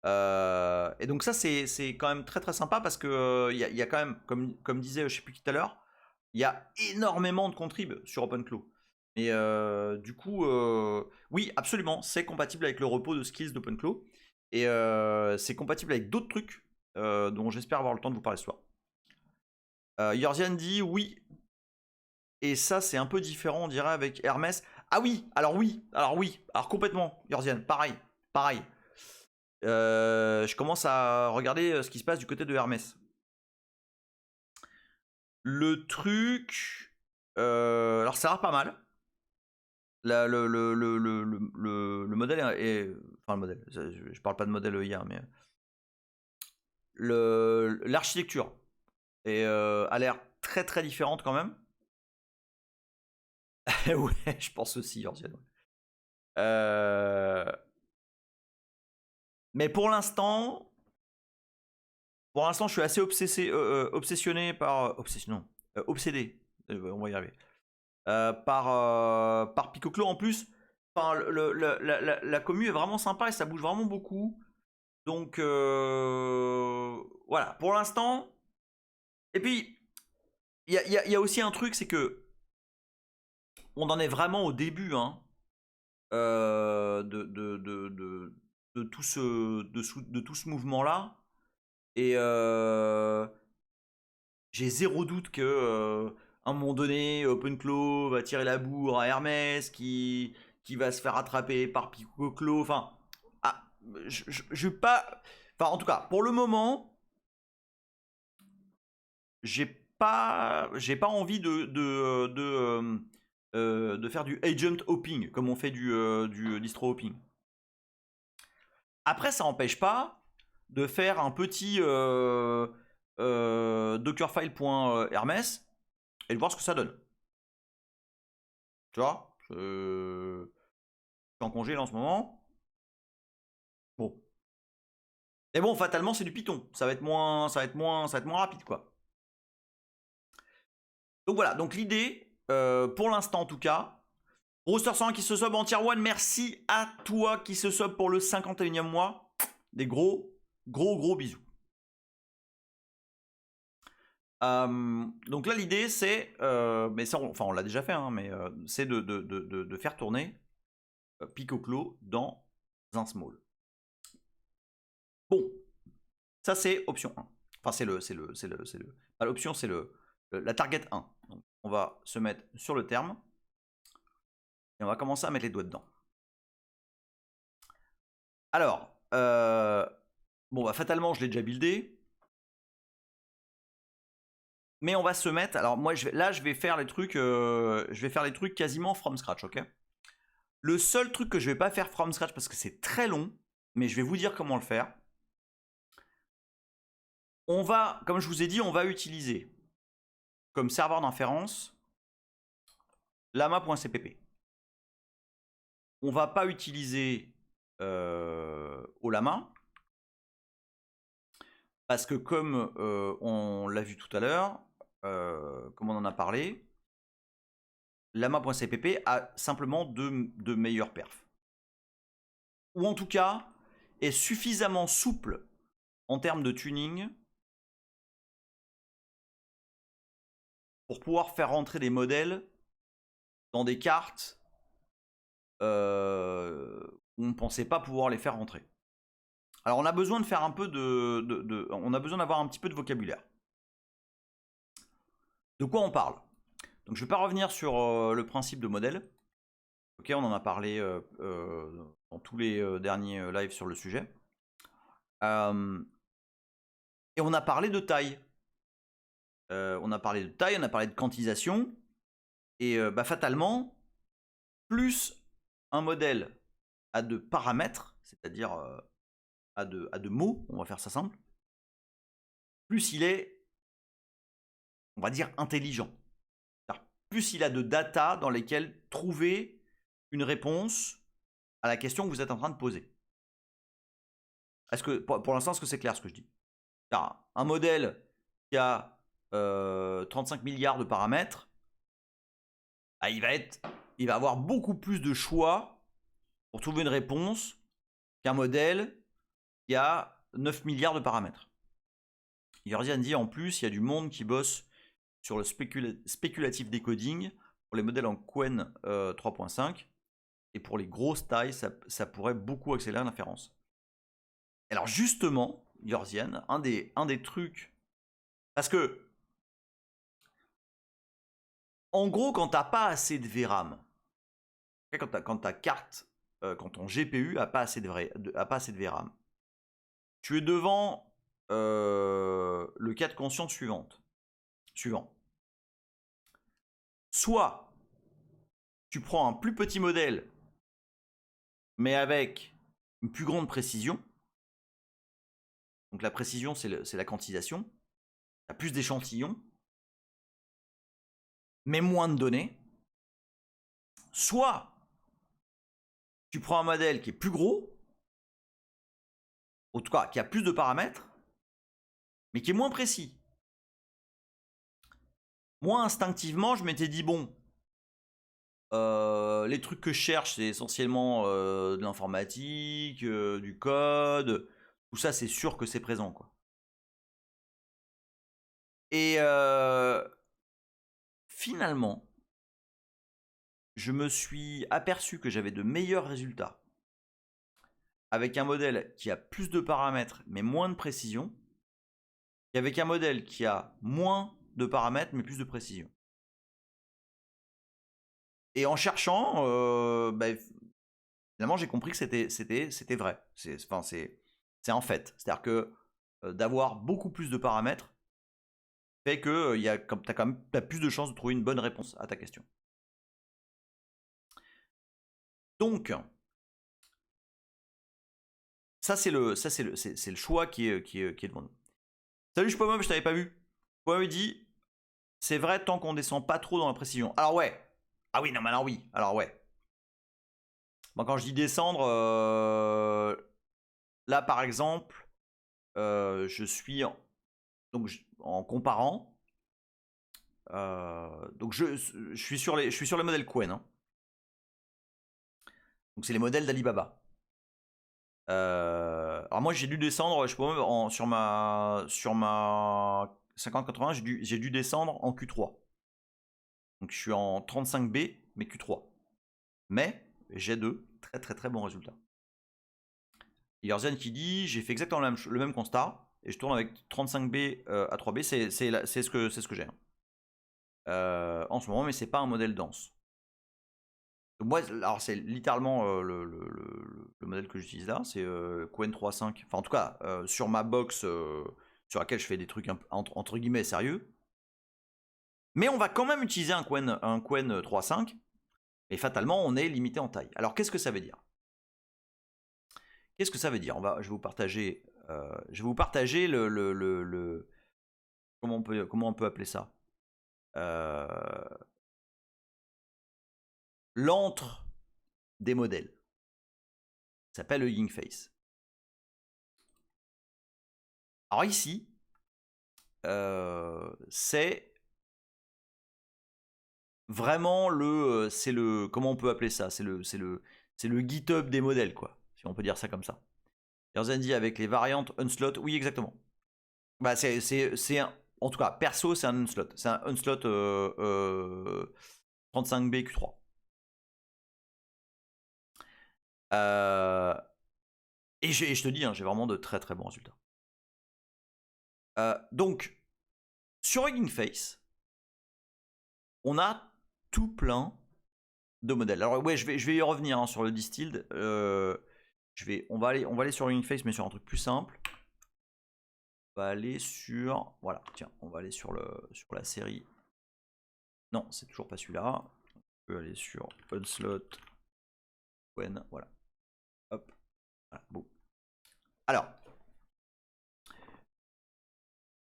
Et donc ça c'est quand même très très sympa parce que il y a quand même, comme disait je sais plus qui tout à l'heure, il y a énormément de contrib sur OpenClaw. Et du coup, oui, absolument, c'est compatible avec le repos de skills d'OpenClaw. Et c'est compatible avec d'autres trucs dont j'espère avoir le temps de vous parler ce soir. Yorzian dit oui. Et ça, c'est un peu différent, on dirait, avec Hermès. Ah oui, alors complètement, Yorzian, pareil. Je commence à regarder ce qui se passe du côté de Hermès. Le truc, alors ça a l'air pas mal. Le modèle est, enfin le modèle, je parle pas de modèle IA, mais l'architecture a l'air très très différente quand même. Ouais, je pense aussi, Yorzian. Mais pour l'instant, je suis assez obsessionné par obsédé. On va y arriver. Par Picoclo en plus. Enfin, la commu est vraiment sympa et ça bouge vraiment beaucoup. Donc voilà, pour l'instant. Et puis, il y a aussi un truc, c'est que on en est vraiment au début hein, de tout ce mouvement-là. Et j'ai zéro doute que à un moment donné, OpenClaw va tirer la bourre à Hermès, qui va se faire attraper par Picoclo. Enfin, je pas. Enfin, en tout cas, pour le moment, j'ai pas envie de faire du agent hopping comme on fait du distro hopping. Après, ça n'empêche pas de faire un petit dockerfile.hermes et de voir ce que ça donne. Tu vois, je suis en congé là en ce moment. Bon. Mais bon, fatalement, c'est du Python. Ça va être moins rapide, quoi. Donc voilà. Donc l'idée, pour l'instant en tout cas, Rooster 100 qui se sub en tier 1. Merci à toi qui se sub pour le 51e mois. Des gros bisous. Donc là l'idée c'est, mais ça on l'a déjà fait, hein, mais c'est de faire tourner Picoclo dans un small. Bon, ça c'est option 1. Enfin, pas l'option, c'est la target 1. Donc, on va se mettre sur le terme et on va commencer à mettre les doigts dedans. Alors, bon, bah, fatalement, je l'ai déjà buildé. Mais on va se mettre. Alors, moi, je vais faire les trucs. Je vais faire les trucs quasiment from scratch, ok? Le seul truc que je vais pas faire from scratch parce que c'est très long, mais je vais vous dire comment le faire. On va, comme je vous ai dit, on va utiliser comme serveur d'inférence lama.cpp. On va pas utiliser Olama parce que comme on l'a vu tout à l'heure, comme on en a parlé, lama.cpp a simplement de meilleurs perfs. Ou en tout cas, est suffisamment souple en termes de tuning pour pouvoir faire rentrer des modèles dans des cartes où on ne pensait pas pouvoir les faire rentrer. Alors on a besoin de faire un peu on a besoin d'avoir un petit peu de vocabulaire. De quoi on parle? Donc je ne vais pas revenir sur le principe de modèle. Ok, on en a parlé dans tous les derniers lives sur le sujet. Et on a parlé de taille. On a parlé de quantisation. Et bah, fatalement, plus un modèle a de paramètres, c'est-à-dire a de mots, on va faire ça simple, plus il est, on va dire, intelligent. Plus il a de data dans lesquelles trouver une réponse à la question que vous êtes en train de poser. Est-ce que, pour l'instant, est-ce que c'est clair ce que je dis? Car un modèle qui a 35 milliards de paramètres, bah, il va avoir beaucoup plus de choix pour trouver une réponse qu'un modèle qui a 9 milliards de paramètres. Yorzian dit en plus, il y a du monde qui bosse sur le spéculatif decoding pour les modèles en Qwen 3.5 et pour les grosses tailles, ça pourrait beaucoup accélérer l'inférence. Alors justement, Yorzian, un des trucs, parce que en gros, quand t'as pas assez de VRAM, quand ta carte, quand ton GPU a pas assez de VRAM, tu es devant le cas de conscience suivant. Soit tu prends un plus petit modèle, mais avec une plus grande précision. Donc la précision, c'est la quantisation. Tu as plus d'échantillons, mais moins de données. Soit tu prends un modèle qui est plus gros, en tout cas qui a plus de paramètres, mais qui est moins précis. Moi, instinctivement, je m'étais dit, bon, les trucs que je cherche, c'est essentiellement de l'informatique, du code, tout ça, c'est sûr que c'est présent, quoi. Et finalement, je me suis aperçu que j'avais de meilleurs résultats avec un modèle qui a plus de paramètres mais moins de précision qu'avec un modèle qui a moins de paramètres mais plus de précision. Et en cherchant, bah, finalement j'ai compris que c'était vrai. C'est en fait. C'est-à-dire que d'avoir beaucoup plus de paramètres fait que t'as plus de chances de trouver une bonne réponse à ta question. Donc, ça c'est le choix qui est devant nous. Salut Chpomob, je t'avais pas vu. Chpomob dit, c'est vrai tant qu'on descend pas trop dans la précision. Alors ouais. Ah oui, non mais alors oui. Alors ouais. Bon, quand je dis descendre, là par exemple, je suis en comparant. Donc je suis sur les modèles Qwen. Hein. Donc c'est les modèles d'Alibaba. Alors moi j'ai dû descendre, je peux même sur ma 5080, j'ai dû descendre en Q3. Donc je suis en 35B mais Q3. Mais j'ai de Très bon résultat. Yerzian qui dit, j'ai fait exactement le même constat, et je tourne avec 35B à 3B, c'est ce que j'ai. En ce moment, mais c'est pas un modèle dense. Donc moi, alors c'est littéralement le modèle que j'utilise là, c'est Qwen 3.5. Enfin, en tout cas, sur ma box sur laquelle je fais des trucs entre guillemets sérieux. Mais on va quand même utiliser un Qwen 3.5. Et fatalement, on est limité en taille. Alors, qu'est-ce que ça veut dire? Qu'est-ce que ça veut dire? Je vais vous partager, comment on peut appeler ça? L'antre des modèles. Ça s'appelle le Hugging Face. Alors ici, c'est vraiment comment on peut appeler ça? C'est le GitHub des modèles, quoi, si on peut dire ça comme ça. Yerzen dit avec les variantes Unslot, oui, exactement. Bah, en tout cas, perso, c'est un Unslot. C'est un Unslot 35B Q3. Et je te dis, hein, j'ai vraiment de très bons résultats. Donc, sur Hugging Face, on a tout plein de modèles. Alors ouais, je vais y revenir hein, sur le distilled. On va aller sur Hugging Face, mais sur un truc plus simple. On va aller sur, voilà, tiens, on va aller sur la série. Non, c'est toujours pas celui-là. On peut aller sur Unslot, Qwen, voilà. Hop, voilà, bon. Alors,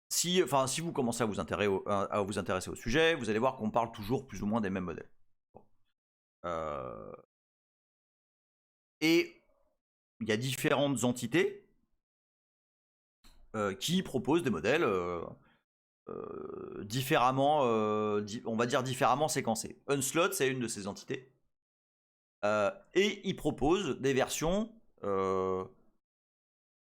si vous commencez à vous intéresser au sujet, vous allez voir qu'on parle toujours plus ou moins des mêmes modèles. Bon. Et il y a différentes entités qui proposent des modèles différemment, on va dire différemment séquencés. Unslot, c'est une de ces entités. Et ils proposent des versions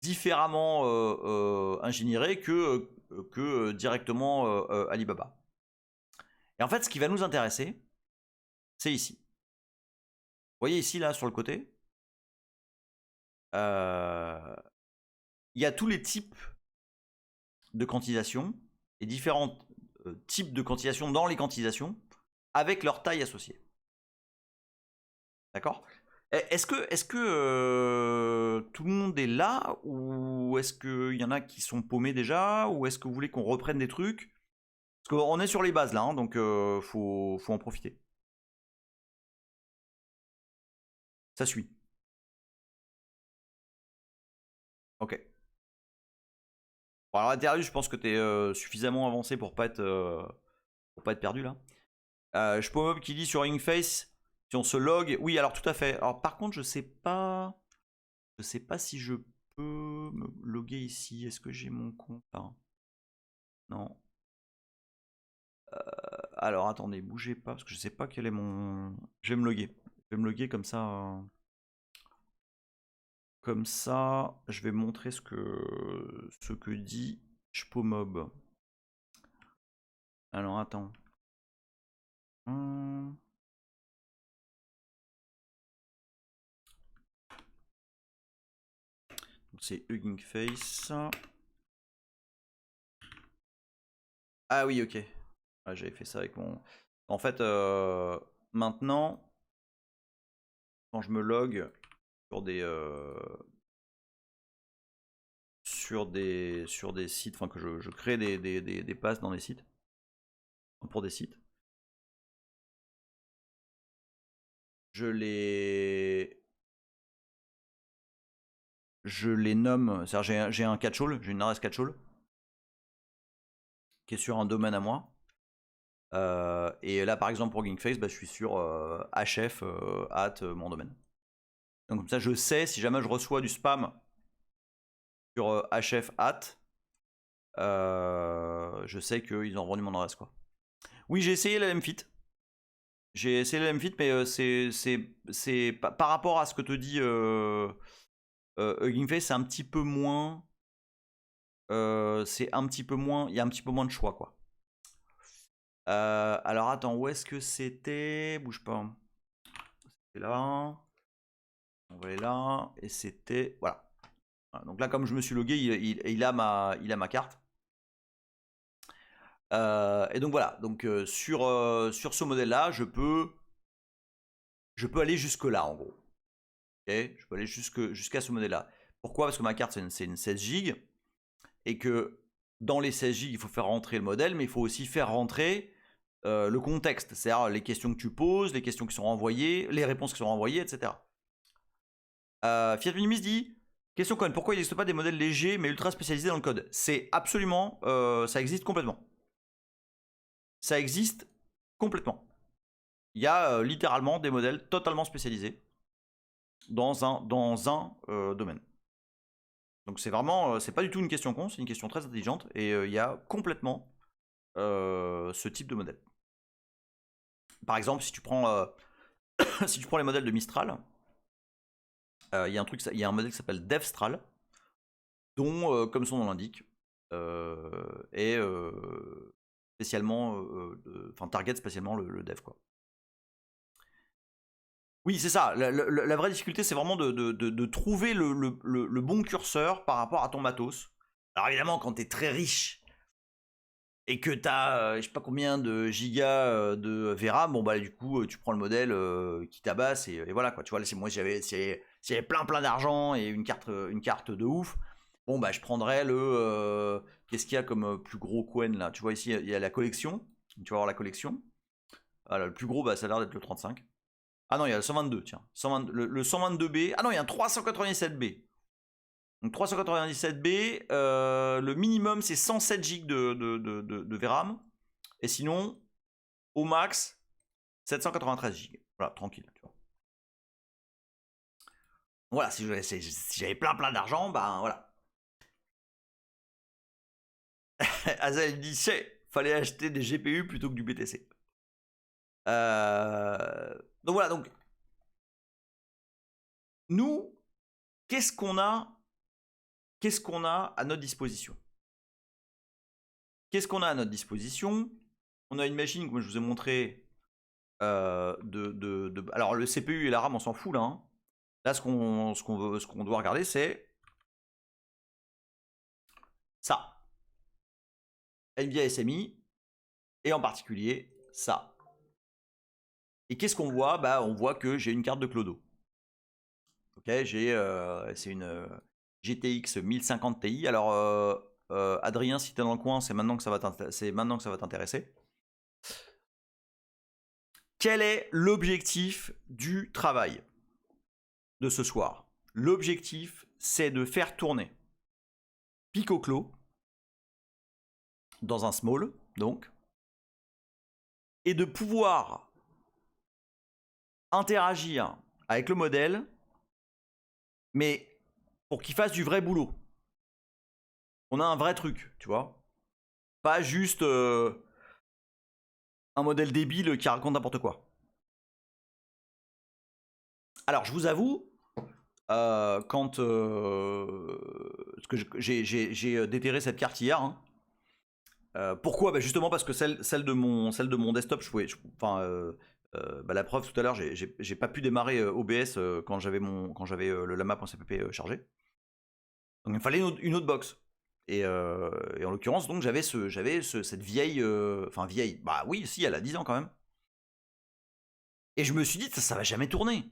différemment ingénierées que directement Alibaba. Et en fait, ce qui va nous intéresser, c'est ici. Vous voyez ici, là, sur le côté, il y a tous les types de quantisation et différents types de quantisation dans les quantisations avec leur taille associée. D'accord? Est-ce que tout le monde est là ou est-ce qu'il y en a qui sont paumés déjà ou est-ce que vous voulez qu'on reprenne des trucs? Parce qu'on est sur les bases là, hein, donc faut en profiter. Ça suit. Ok. Bon, alors Interview, je pense que tu es suffisamment avancé pour pas être perdu là. Je peux qui dit sur Hugging Face, si on se log, oui alors tout à fait. Alors par contre je sais pas si je peux me loguer ici. Est-ce que j'ai mon compte là? Non. Alors attendez, bougez pas parce que je sais pas quel est mon. Je vais me loguer. Je vais me loguer comme ça. Comme ça, je vais montrer ce que dit Shpomob. Alors attends. C'est Hugging Face. Ah oui, ok. Ah, j'avais fait ça avec mon. En fait, maintenant, quand je me log sur des sites, enfin que je crée des passes dans des sites, pour des sites, je les nomme. C'est-à-dire j'ai un catch-all, j'ai une adresse catch-all qui est sur un domaine à moi. Et là, par exemple, pour Hugging Face, je suis sur hf mon domaine. Donc comme ça, je sais si jamais je reçois du spam sur hf je sais qu'ils ont rendu mon adresse quoi. Oui, j'ai essayé la MFIT. J'ai essayé la MFIT, mais c'est par rapport à ce que te dit Hugging Face, c'est un petit peu moins. Il y a un petit peu moins de choix quoi. Alors attends, où est-ce que c'était? Bouge pas. C'était là. On va aller là, et c'était... Voilà. Donc là, comme je me suis logué, il a ma carte. Et donc voilà, donc sur ce modèle-là, je peux aller jusque-là, en gros. Okay, je peux aller jusqu'à ce modèle-là. Pourquoi? Parce que ma carte, c'est une 16 Go, et que dans les 16 Go, il faut faire rentrer le modèle, mais il faut aussi faire rentrer le contexte, c'est-à-dire les questions que tu poses, les questions qui sont renvoyées, les réponses qui sont renvoyées, etc. Fiat Minimis dit: question conne, pourquoi il n'existe pas des modèles légers mais ultra spécialisés dans le code? C'est absolument, ça existe complètement. Ça existe complètement. Il y a littéralement des modèles totalement spécialisés dans un domaine. Donc c'est vraiment, c'est pas du tout une question con, c'est une question très intelligente, et il y a complètement ce type de modèle. Par exemple, si tu prends si tu prends les modèles de Mistral, il y a un modèle qui s'appelle DevStral, dont, comme son nom l'indique, est spécialement, enfin target spécialement le dev, quoi. Oui, c'est ça. La vraie difficulté, c'est vraiment de trouver le bon curseur par rapport à ton matos. Alors évidemment, quand tu es très riche et que tu as, je sais pas combien de gigas de VRAM, bon bah du coup, tu prends le modèle qui tabasse, et voilà, quoi. Tu vois, là, moi, si j'avais plein d'argent et une carte de ouf, bon bah je prendrais le... Qu'est-ce qu'il y a comme plus gros Qwen là? Tu vois ici, il y a la collection. Tu vas voir la collection. Voilà, le plus gros, bah, ça a l'air d'être le 35. Ah non, il y a le 122, tiens. 122, le 122B. Ah non, il y a un 397B. Donc 397B, le minimum c'est 107 Go de VRAM. Et sinon, au max, 793 Go. Voilà, tranquille. Tu vois. Voilà, si j'avais plein d'argent, ben voilà. Azel dit, fallait acheter des GPU plutôt que du BTC. Donc voilà, donc nous, qu'est-ce qu'on a à notre disposition? Qu'est-ce qu'on a à notre disposition? On a une machine, comme je vous ai montré, alors le CPU et la RAM, on s'en fout là. Hein. Là, ce qu'on doit regarder, c'est ça. NVIDIA SMI, et en particulier ça. Et qu'est-ce qu'on voit? Bah, on voit que j'ai une carte de Clodo. Ok, c'est une GTX 1050 Ti. Alors, Adrien, si t'es dans le coin, c'est maintenant que ça va t'intéresser. Quel est l'objectif du travail de ce soir? L'objectif, c'est de faire tourner Picoclo dans un small, donc, et de pouvoir interagir avec le modèle, mais pour qu'il fasse du vrai boulot. On a un vrai truc, tu vois. Pas juste un modèle débile qui raconte n'importe quoi. Alors, je vous avoue, quand parce que j'ai déterré cette carte hier. Hein. Pourquoi? Bah justement parce que celle de mon desktop, la preuve tout à l'heure, j'ai pas pu démarrer OBS quand j'avais le lama.cpp chargé. Donc il me fallait une autre box. Et en l'occurrence, donc j'avais cette vieille, vieille, bah oui, si, elle a 10 ans quand même. Et je me suis dit, ça va jamais tourner.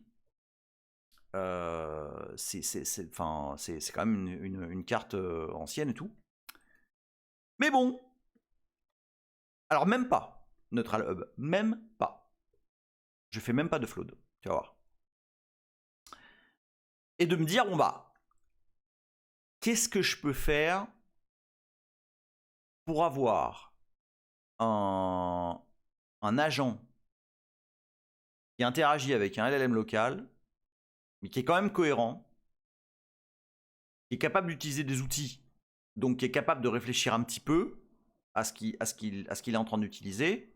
C'est quand même une carte ancienne et tout. Mais bon, alors même pas Neutral Hub, même pas. Je fais même pas de float, tu vas voir. Et de me dire, bon bah, qu'est-ce que je peux faire pour avoir un agent qui interagit avec un LLM local, mais qui est quand même cohérent, qui est capable d'utiliser des outils, donc qui est capable de réfléchir un petit peu à ce qu'il est en train d'utiliser,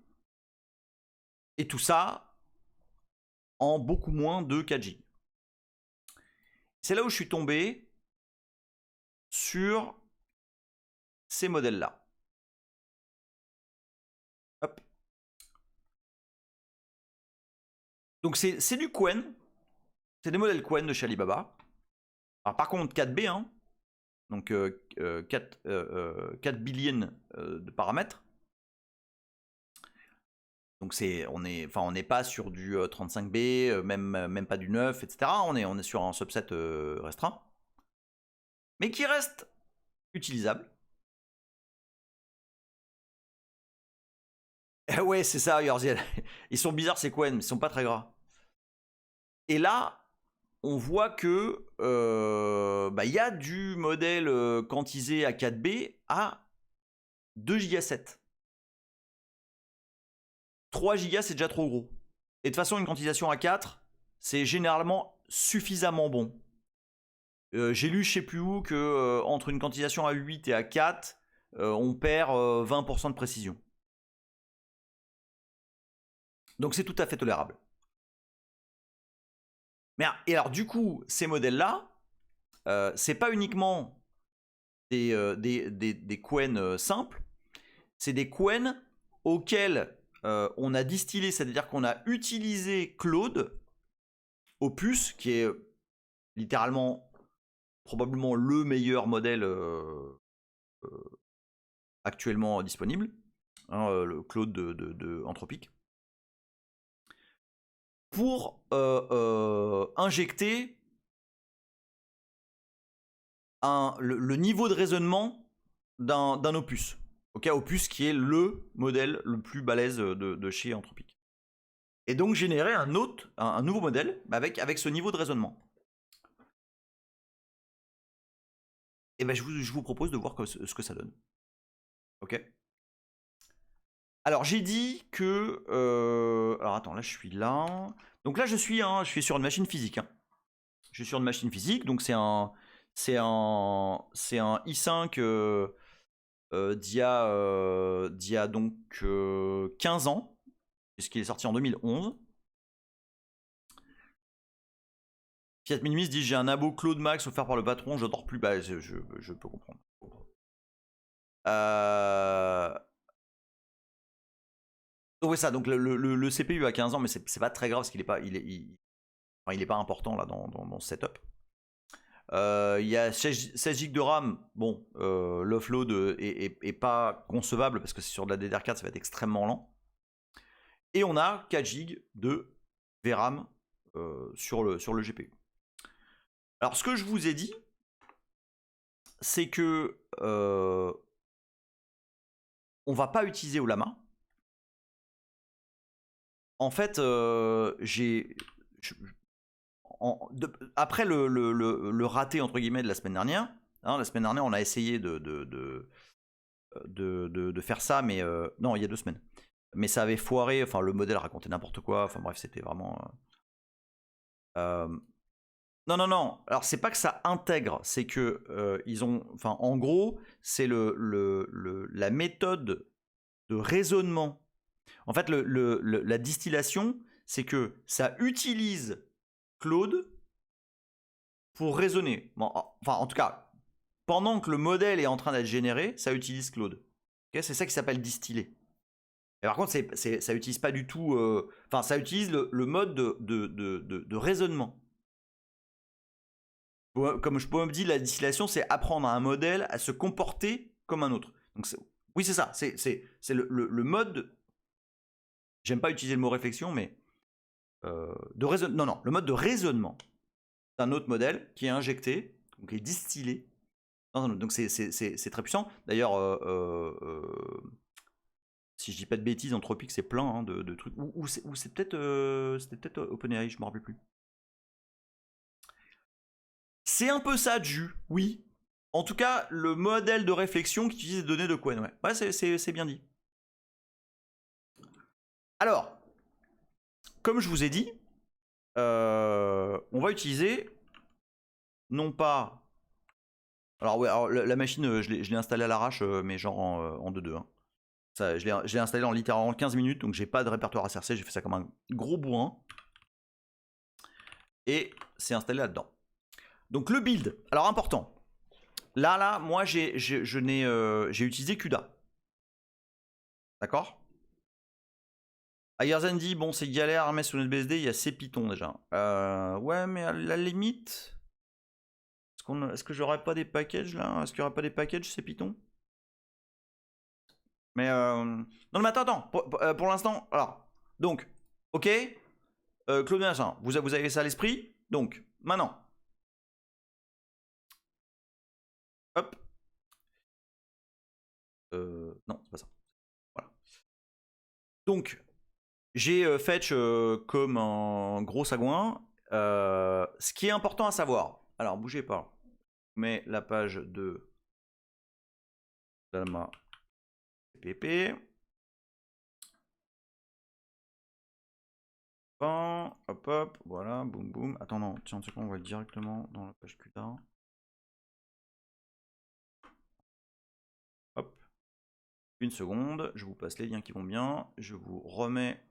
et tout ça en beaucoup moins de 4G. C'est là où je suis tombé sur ces modèles-là. Hop. Donc c'est du Qwen. C'est des modèles Qwen de chez Alibaba. Alors, par contre, 4B, hein, donc 4 billions de paramètres. Donc on n'est pas sur du 35B, même pas du 9, etc. On est sur un subset restreint, mais qui reste utilisable. Ouais, c'est ça, Yorziel. Ils sont bizarres, c'est Qwen, mais ils sont pas très gras. Et là, on voit que y a du modèle quantisé à 4B à 2 Go 7. 3 Go, c'est déjà trop gros. Et de toute façon, une quantisation à 4, c'est généralement suffisamment bon. J'ai lu je sais plus où que entre une quantisation à 8 et à 4, on perd 20% de précision. Donc c'est tout à fait tolérable. Mais et alors du coup, ces modèles-là, c'est pas uniquement des Qwen simples, c'est des Qwen auxquels on a distillé, c'est-à-dire qu'on a utilisé Claude Opus, qui est littéralement probablement le meilleur modèle actuellement disponible, hein, le Claude de Anthropic, pour injecter le niveau de raisonnement d'un opus. Okay, opus qui est le modèle le plus balèze de chez Anthropic. Et donc générer un nouveau modèle avec ce niveau de raisonnement. Et ben je vous propose de voir ce que ça donne. Ok. Alors j'ai dit que... alors attends, là je suis là. Donc là je suis sur une machine physique. Hein. Je suis sur une machine physique, donc c'est un i5 d'il y a donc 15 ans, puisqu'il est sorti en 2011. Fiat Minimis dit j'ai un abo Claude Max offert par le patron, je dors plus. Bah, je peux comprendre. Donc, ça, donc le CPU a 15 ans, mais c'est pas très grave parce qu'il est pas, il est pas important là dans ce setup. Il y a 16 Go de RAM. Bon, l'offload est pas concevable parce que c'est sur de la DDR4, ça va être extrêmement lent. Et on a 4 Go de VRAM sur le GPU. Alors, ce que je vous ai dit, c'est que on va pas utiliser Ollama. En fait, après le raté entre guillemets de la semaine dernière, hein, la semaine dernière on a essayé de faire ça, mais non, il y a 2 semaines. Mais ça avait foiré, enfin le modèle racontait n'importe quoi, enfin bref, c'était vraiment... Non. Alors c'est pas que ça intègre, c'est que ils ont, enfin en gros, c'est la méthode de raisonnement. En fait, la distillation, c'est que ça utilise Claude pour raisonner. Bon, enfin, en tout cas, pendant que le modèle est en train d'être généré, ça utilise Claude. Okay, c'est ça qui s'appelle distiller. Et par contre, ça utilise pas du tout... Enfin, ça utilise le mode de raisonnement. Comme je peux me dire, la distillation, c'est apprendre à un modèle à se comporter comme un autre. Donc oui, c'est ça. C'est le mode... J'aime pas utiliser le mot réflexion, mais... le mode de raisonnement d'un autre modèle qui est injecté, donc qui est distillé dans un autre. Donc c'est très puissant. D'ailleurs, si je dis pas de bêtises, Anthropic c'est plein hein, de trucs. Ou c'est peut-être OpenAI, je me rappelle plus. C'est un peu ça, Ju, oui. En tout cas, le modèle de réflexion qui utilise les données de Qwen, ouais c'est bien dit. Alors, comme je vous ai dit, on va utiliser non pas... Alors ouais, alors, la machine, je l'ai installée à l'arrache, mais genre en 2-2. Hein. Ça, je l'ai installé en littéralement 15 minutes, donc j'ai pas de répertoire SRC, j'ai fait ça comme un gros bourrin. Et c'est installé là-dedans. Donc le build, alors important. Là, moi j'ai utilisé CUDA. D'accord ? Ayerzendi, bon, c'est galère à mettre sur NetBSD, il y a ces Python déjà. Ouais, mais à la limite, est-ce que j'aurais pas des packages là? Est-ce qu'il y aurait pas des packages, ces Python? Mais non, mais attends, pour l'instant, alors, donc, ok, Claude Machin, vous avez ça à l'esprit, donc, maintenant, hop, non, c'est pas ça, voilà. Donc, j'ai fetch comme un gros sagouin, ce qui est important à savoir, alors, bougez pas, je mets la page de Llama CPP, hop hop, voilà, boum boum. Attends, non, tiens, c'est quoi, on va directement dans la page CUDA. Hop. Une seconde, je vous passe les liens qui vont bien. Je vous remets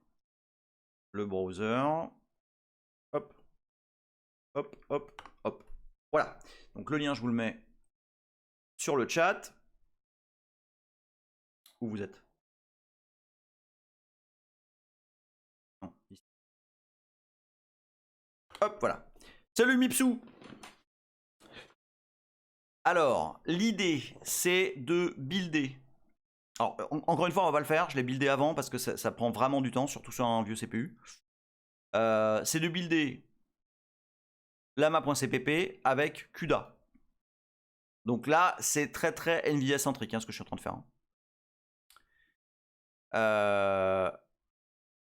le browser. Hop. Hop, hop, hop. Voilà. Donc le lien, je vous le mets sur le chat. Où vous êtes? Non, ici. Hop, voilà. Salut Mipsou. Alors, l'idée, c'est de builder. Alors, encore une fois, on va pas le faire. Je l'ai buildé avant parce que ça prend vraiment du temps, surtout sur un vieux CPU. C'est de builder lama.cpp avec CUDA. Donc là, c'est très très NVIDIA centrique, ce que je suis en train de faire.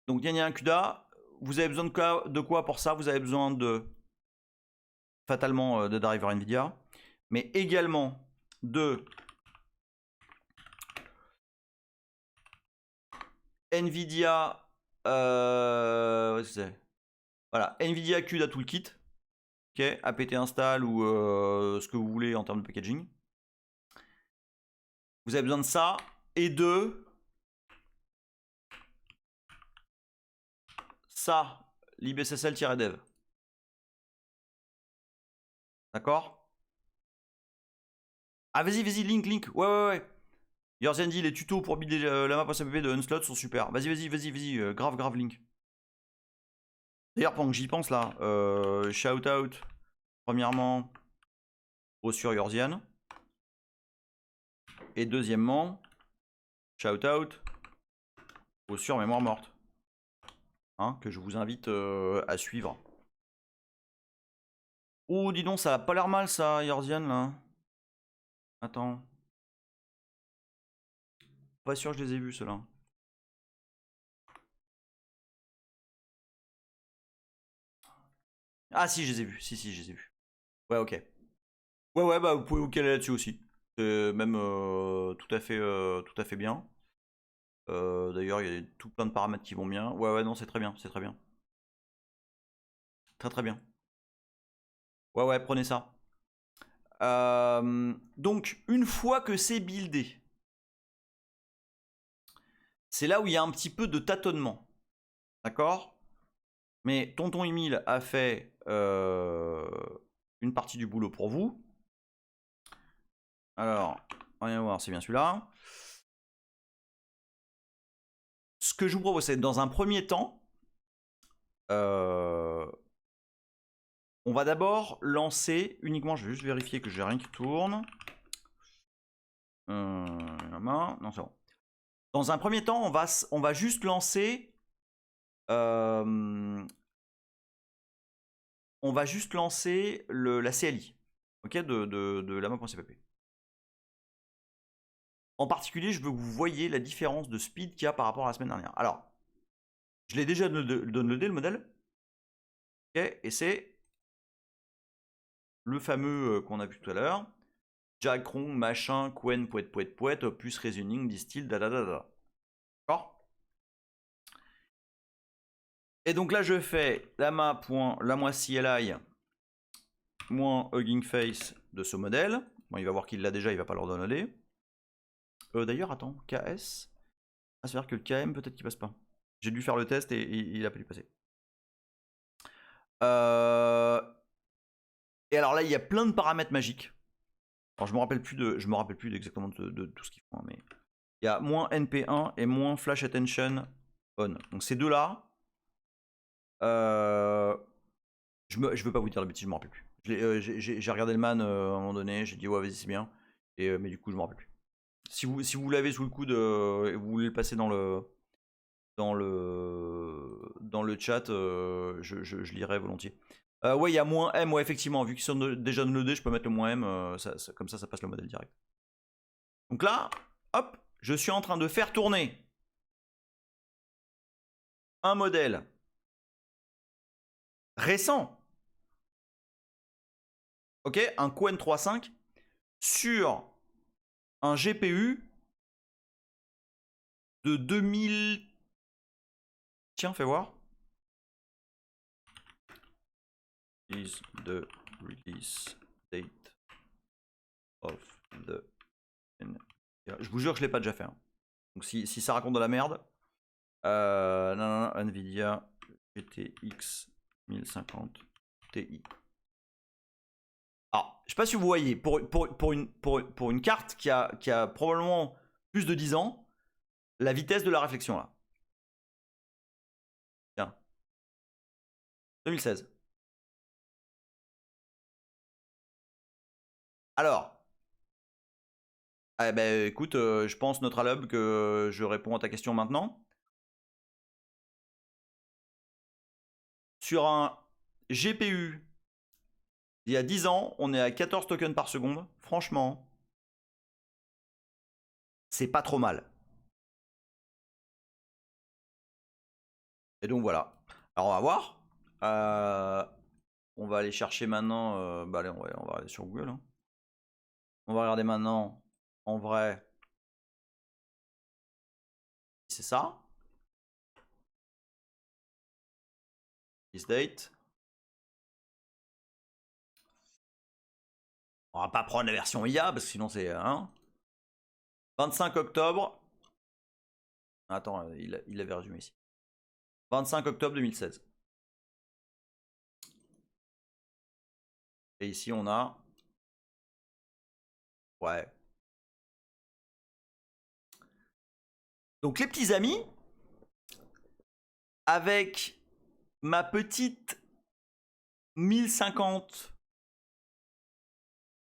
Donc il y a un CUDA. Vous avez besoin de quoi pour ça? Vous avez besoin de fatalement de driver NVIDIA, mais également de NVIDIA. Voilà, NVIDIA CUDA Toolkit. Ok, apt install ou ce que vous voulez en termes de packaging. Vous avez besoin de ça et de ça, libssl-dev. D'accord? Ah, vas-y, link. Ouais. Yorzendi, les tutos pour builder la map.cpp de Unslot sont super. Vas-y, grave link. D'ailleurs, pendant que j'y pense là, shout out, premièrement, au sur Yorzian. Et deuxièmement, shout out au sur Mémoire Morte. Hein, que je vous invite à suivre. Oh, dis donc, ça a pas l'air mal ça, Yorzian là. Attends. Pas sûr que je les ai vus ceux-là. Ah si, je les ai vus. Si, je les ai vus. Ouais, ok. Ouais, bah vous pouvez vous caler là-dessus aussi. C'est même tout à fait bien. D'ailleurs, il y a tout plein de paramètres qui vont bien. Ouais, non, c'est très bien, c'est très bien. Très bien. Ouais, prenez ça. Donc, une fois que c'est buildé, c'est là où il y a un petit peu de tâtonnement. D'accord? Mais Tonton Emile a fait une partie du boulot pour vous. Alors, on va voir, c'est bien celui-là. Ce que je vous propose, c'est dans un premier temps, on va d'abord lancer uniquement, je vais juste vérifier que j'ai rien qui tourne. Non, c'est bon. Dans un premier temps, on va juste lancer la CLI, ok, de la map.cpp. En particulier, je veux que vous voyez la différence de speed qu'il y a par rapport à la semaine dernière. Alors, je l'ai déjà downloadé le modèle, ok, et c'est le fameux qu'on a vu tout à l'heure. Jack Rong, machin, Quen, poète, opus, reasoning, distill, D'accord? Et donc là, je fais lama.CLI -hugging face de ce modèle. Bon, il va voir qu'il l'a déjà, il va pas leur downloader. D'ailleurs, attends, KS. Ah, c'est-à-dire que le KM, peut-être qu'il passe pas. J'ai dû faire le test et il a pas dû passer. Et alors là, il y a plein de paramètres magiques. Alors, je me rappelle plus exactement de tout ce qu'ils font, mais il y a -NP1 et -flash attention on. Donc ces deux-là, je veux pas vous dire la bêtise, je m'en rappelle plus. J'ai regardé le man à un moment donné, j'ai dit ouais vas-y c'est bien, mais du coup je m'en rappelle plus. Si vous l'avez sous le coude et vous voulez le passer dans le chat, je lirai volontiers. Ouais, il y a moins M, ouais, effectivement, vu qu'ils sont déjà nodés, je peux mettre le moins M, comme ça passe le modèle direct. Donc là, hop, je suis en train de faire tourner un modèle récent, ok, un Qwen 3.5 sur un GPU de 2000. Tiens, fais voir. Is the release date of the. Je vous jure que je l'ai pas déjà fait. Hein. Donc si ça raconte de la merde, non, Nvidia GTX 1050 Ti. Alors, je sais pas si vous voyez, pour une carte qui a probablement plus de 10 ans, la vitesse de la réflexion là. Tiens. 2016. Alors. Eh ben, écoute, je pense, notre Alub, que je réponds à ta question maintenant. Sur un GPU, il y a 10 ans, on est à 14 tokens par seconde. Franchement, c'est pas trop mal. Et donc voilà. Alors on va voir. On va aller chercher maintenant. Bah allez, on va aller sur Google. Hein. On va regarder maintenant en vrai. C'est ça. This date. On va pas prendre la version IA parce que sinon c'est 25 octobre. Attends, il avait résumé ici. 25 octobre 2016. Et ici on a. Ouais. Donc les petits amis, avec ma petite 1050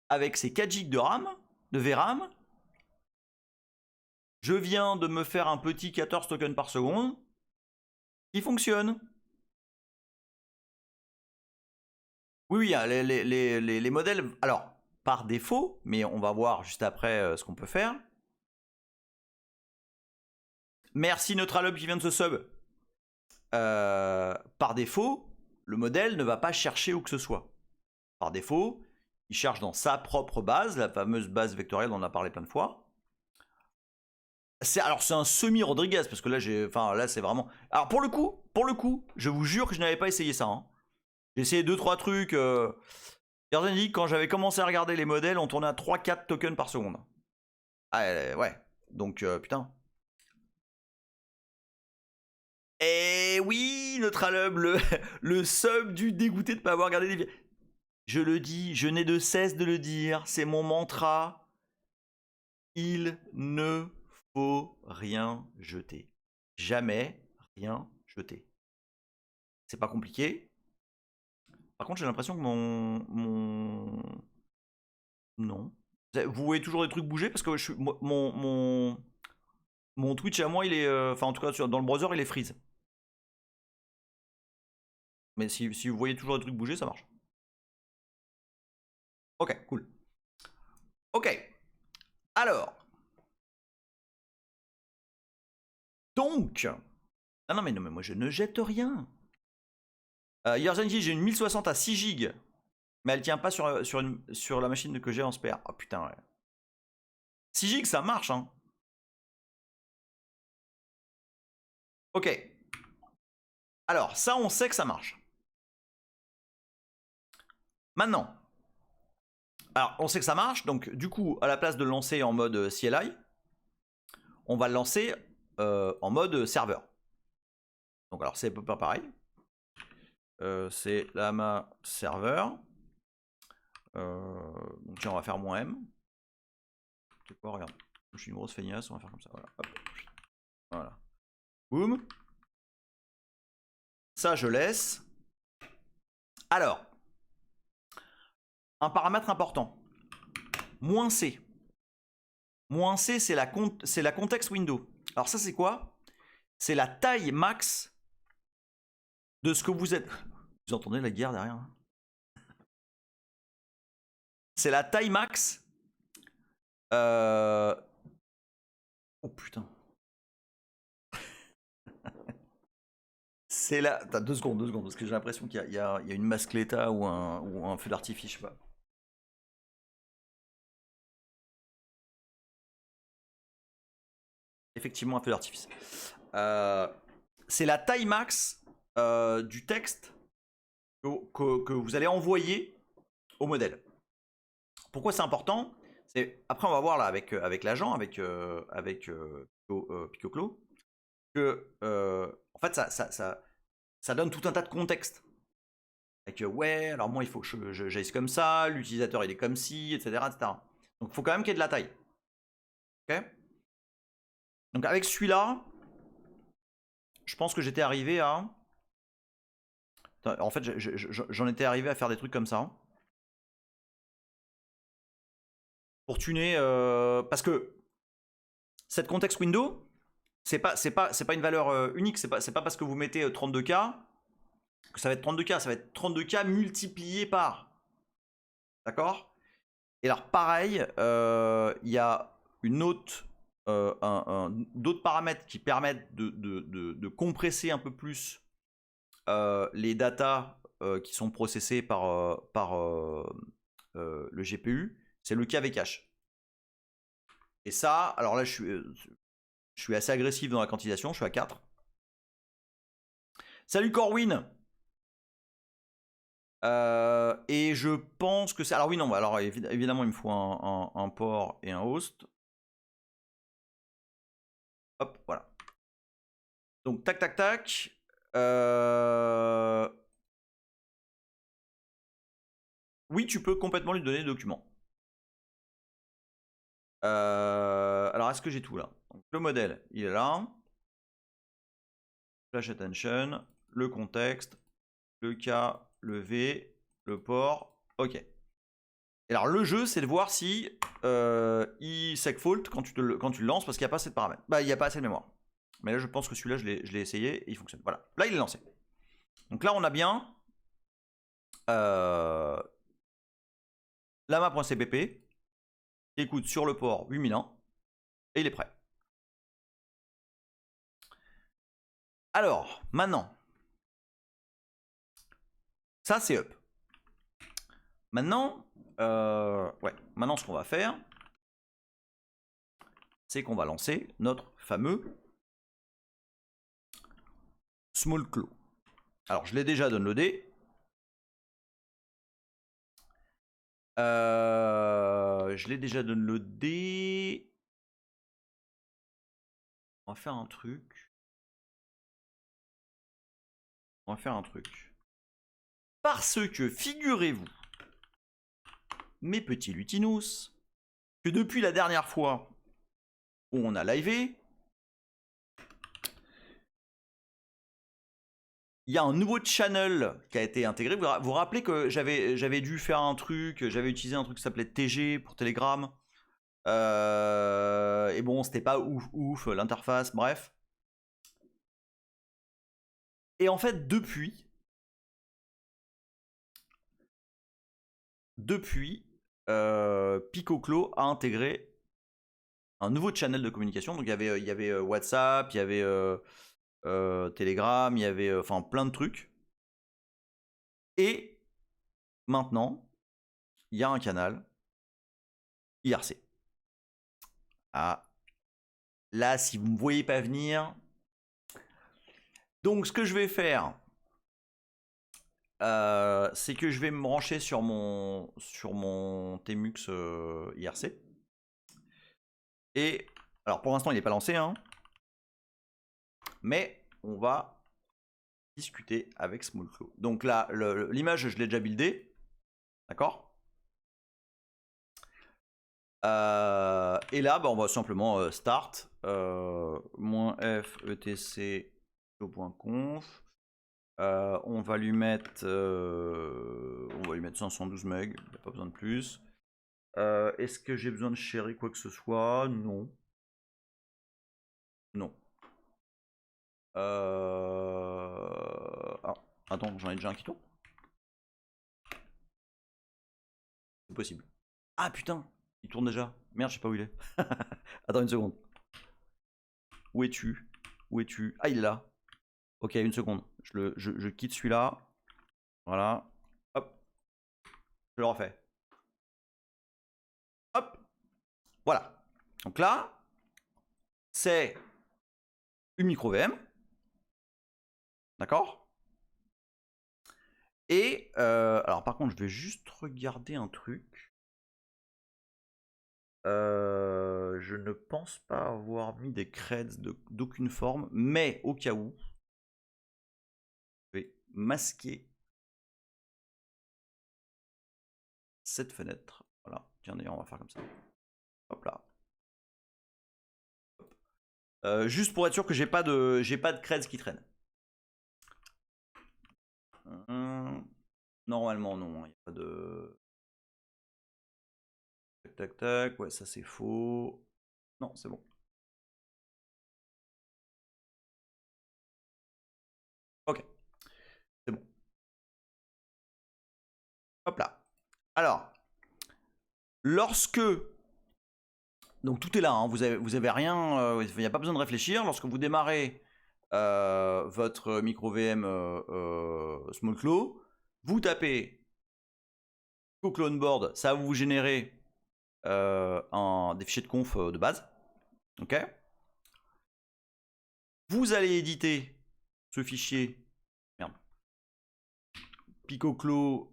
avec ses 4 Go de RAM, de VRAM, je viens de me faire un petit 14 tokens par seconde qui fonctionne. Oui, les modèles, alors par défaut, mais on va voir juste après ce qu'on peut faire. Merci Neutralub qui vient de se sub. Par défaut, le modèle ne va pas chercher où que ce soit. Par défaut, il cherche dans sa propre base, la fameuse base vectorielle dont on a parlé plein de fois. C'est un semi-Rodriguez, parce que là c'est vraiment. Alors pour le coup, je vous jure que je n'avais pas essayé ça. Hein. J'ai essayé 2-3 trucs. Dit quand j'avais commencé à regarder les modèles, on tournait à 3-4 tokens par seconde. Ah ouais. Donc putain. Et oui, notre Alub, le sub du dégoûté de ne pas avoir regardé des vidéos. Je le dis, je n'ai de cesse de le dire, c'est mon mantra. Il ne faut rien jeter. Jamais rien jeter. C'est pas compliqué. Par contre, j'ai l'impression que mon... Non. Vous voyez toujours des trucs bouger parce que mon Twitch à moi, il est... Enfin, en tout cas, dans le browser, il est freeze. Mais si vous voyez toujours des trucs bouger, ça marche. Ok, cool. Ok. Alors. Donc. Ah non, mais moi, je ne jette rien. Yerzenji, j'ai une 1060 à 6 Go. Mais elle tient pas sur la machine que j'ai en spare. Oh putain, ouais. 6 Go, ça marche, hein. Ok. Alors, ça, on sait que ça marche. Maintenant. Alors, on sait que ça marche. Donc, du coup, à la place de le lancer en mode CLI, on va le lancer en mode serveur. Donc, alors, c'est à peu près pareil. C'est lama serveur. Donc, tiens, on va faire -m. C'est quoi, regarde. Je suis une grosse feignasse, on va faire comme ça. Voilà. Hop. Voilà. Boum. Ça, je laisse. Alors, un paramètre important. -C. -C, c'est la context window. Alors ça, c'est quoi? C'est la taille max de ce que vous êtes. Vous entendez la guerre derrière? C'est la taille max. Oh putain. C'est la. T'as 2 secondes, parce que j'ai l'impression qu'il y a une mascletta ou un feu d'artifice, je sais pas. Effectivement, un feu d'artifice. C'est la taille max du texte que vous allez envoyer au modèle. Pourquoi c'est important? Après, on va voir là avec l'agent, avec PicoClo, que en fait, ça donne tout un tas de contexte. Avec ouais, alors moi, il faut que j'aille comme ça, l'utilisateur, il est comme ci, etc. etc. Donc, il faut quand même qu'il y ait de la taille. Ok? Donc, avec celui-là, je pense que j'étais arrivé à. En fait, j'en étais arrivé à faire des trucs comme ça. Pour tuner. Parce que cette context window, c'est pas une valeur unique. C'est pas parce que vous mettez 32K que ça va être 32K. Ça va être 32K multiplié par. D'accord? Et alors, pareil, il y a une autre. D'autres paramètres qui permettent de compresser un peu plus les datas qui sont processées par le GPU, c'est le KV cache. Et ça, alors là, je suis assez agressif dans la quantisation, je suis à 4. Salut Corwin. Et je pense que c'est. Alors oui, non, alors évidemment, il me faut un port et un host. Hop, voilà. Donc, tac, tac, tac. Oui, tu peux complètement lui donner des documents. Alors, est-ce que j'ai tout là? Donc, le modèle, il est là. Flash attention, le contexte, le K, le V, le port. Ok. Et alors, le jeu, c'est de voir si il segfault quand tu le lances parce qu'il n'y a pas assez de paramètres. Bah, il n'y a pas assez de mémoire. Mais là, je pense que celui-là, je l'ai essayé et il fonctionne. Voilà. Là, il est lancé. Donc là, on a bien lama.cpp qui écoute sur le port 8001 et il est prêt. Alors, maintenant, ça c'est up. Maintenant, maintenant ce qu'on va faire, c'est qu'on va lancer notre fameux Smallclaw. Alors, je l'ai déjà downloadé. Je l'ai déjà downloadé. On va faire un truc. Parce que, figurez-vous, mes petits lutinous, que depuis la dernière fois où on a livé, il y a un nouveau channel qui a été intégré. Vous vous rappelez que j'avais dû faire un truc, j'avais utilisé un truc qui s'appelait TG pour Telegram. Et bon, c'était pas ouf, l'interface, bref. Et en fait, depuis PicoClo a intégré un nouveau channel de communication. Donc il y avait WhatsApp, il y avait Telegram, il y avait enfin plein de trucs. Et maintenant, il y a un canal IRC. Ah, là, si vous ne me voyez pas venir. Donc ce que je vais faire, c'est que je vais me brancher sur mon Temux IRC. Et alors pour l'instant il n'est pas lancé, hein, mais on va discuter avec Smallclaw. Donc là, l'image je l'ai déjà buildée, d'accord. Et là, bah, on va simplement start -f etc .conf. On va lui mettre 512 MB, il n'y a pas besoin de plus. Est-ce que j'ai besoin de chérir quoi que ce soit? Non. Non. Ah, attends, j'en ai déjà un qui tourne. C'est possible. Ah putain, il tourne déjà. Merde, je sais pas où il est. Attends une seconde. Où es-tu? Où es-tu? Ah, il est là. Ok, une seconde. Je quitte celui-là. Voilà. Hop. Je le refais. Hop. Voilà. Donc là, c'est une micro VM. D'accord? Et alors par contre, je vais juste regarder un truc. Je ne pense pas avoir mis des creds d'aucune forme, mais au cas où, je vais masquer cette fenêtre. Voilà. Tiens, d'ailleurs, on va faire comme ça. Hop là. Juste pour être sûr que j'ai pas de creds qui traînent. Normalement, non. Il n'y a pas de. Tac, tac, tac. Ouais, ça c'est faux. Non, c'est bon. Ok. C'est bon. Hop là. Alors, lorsque. Donc tout est là, hein, vous avez rien, il n'y a pas besoin de réfléchir. Lorsque vous démarrez votre micro VM Small Claw, vous tapez Clone Board, ça va vous générer des fichiers de conf de base. Ok. Vous allez éditer ce fichier. Merde. PicoClo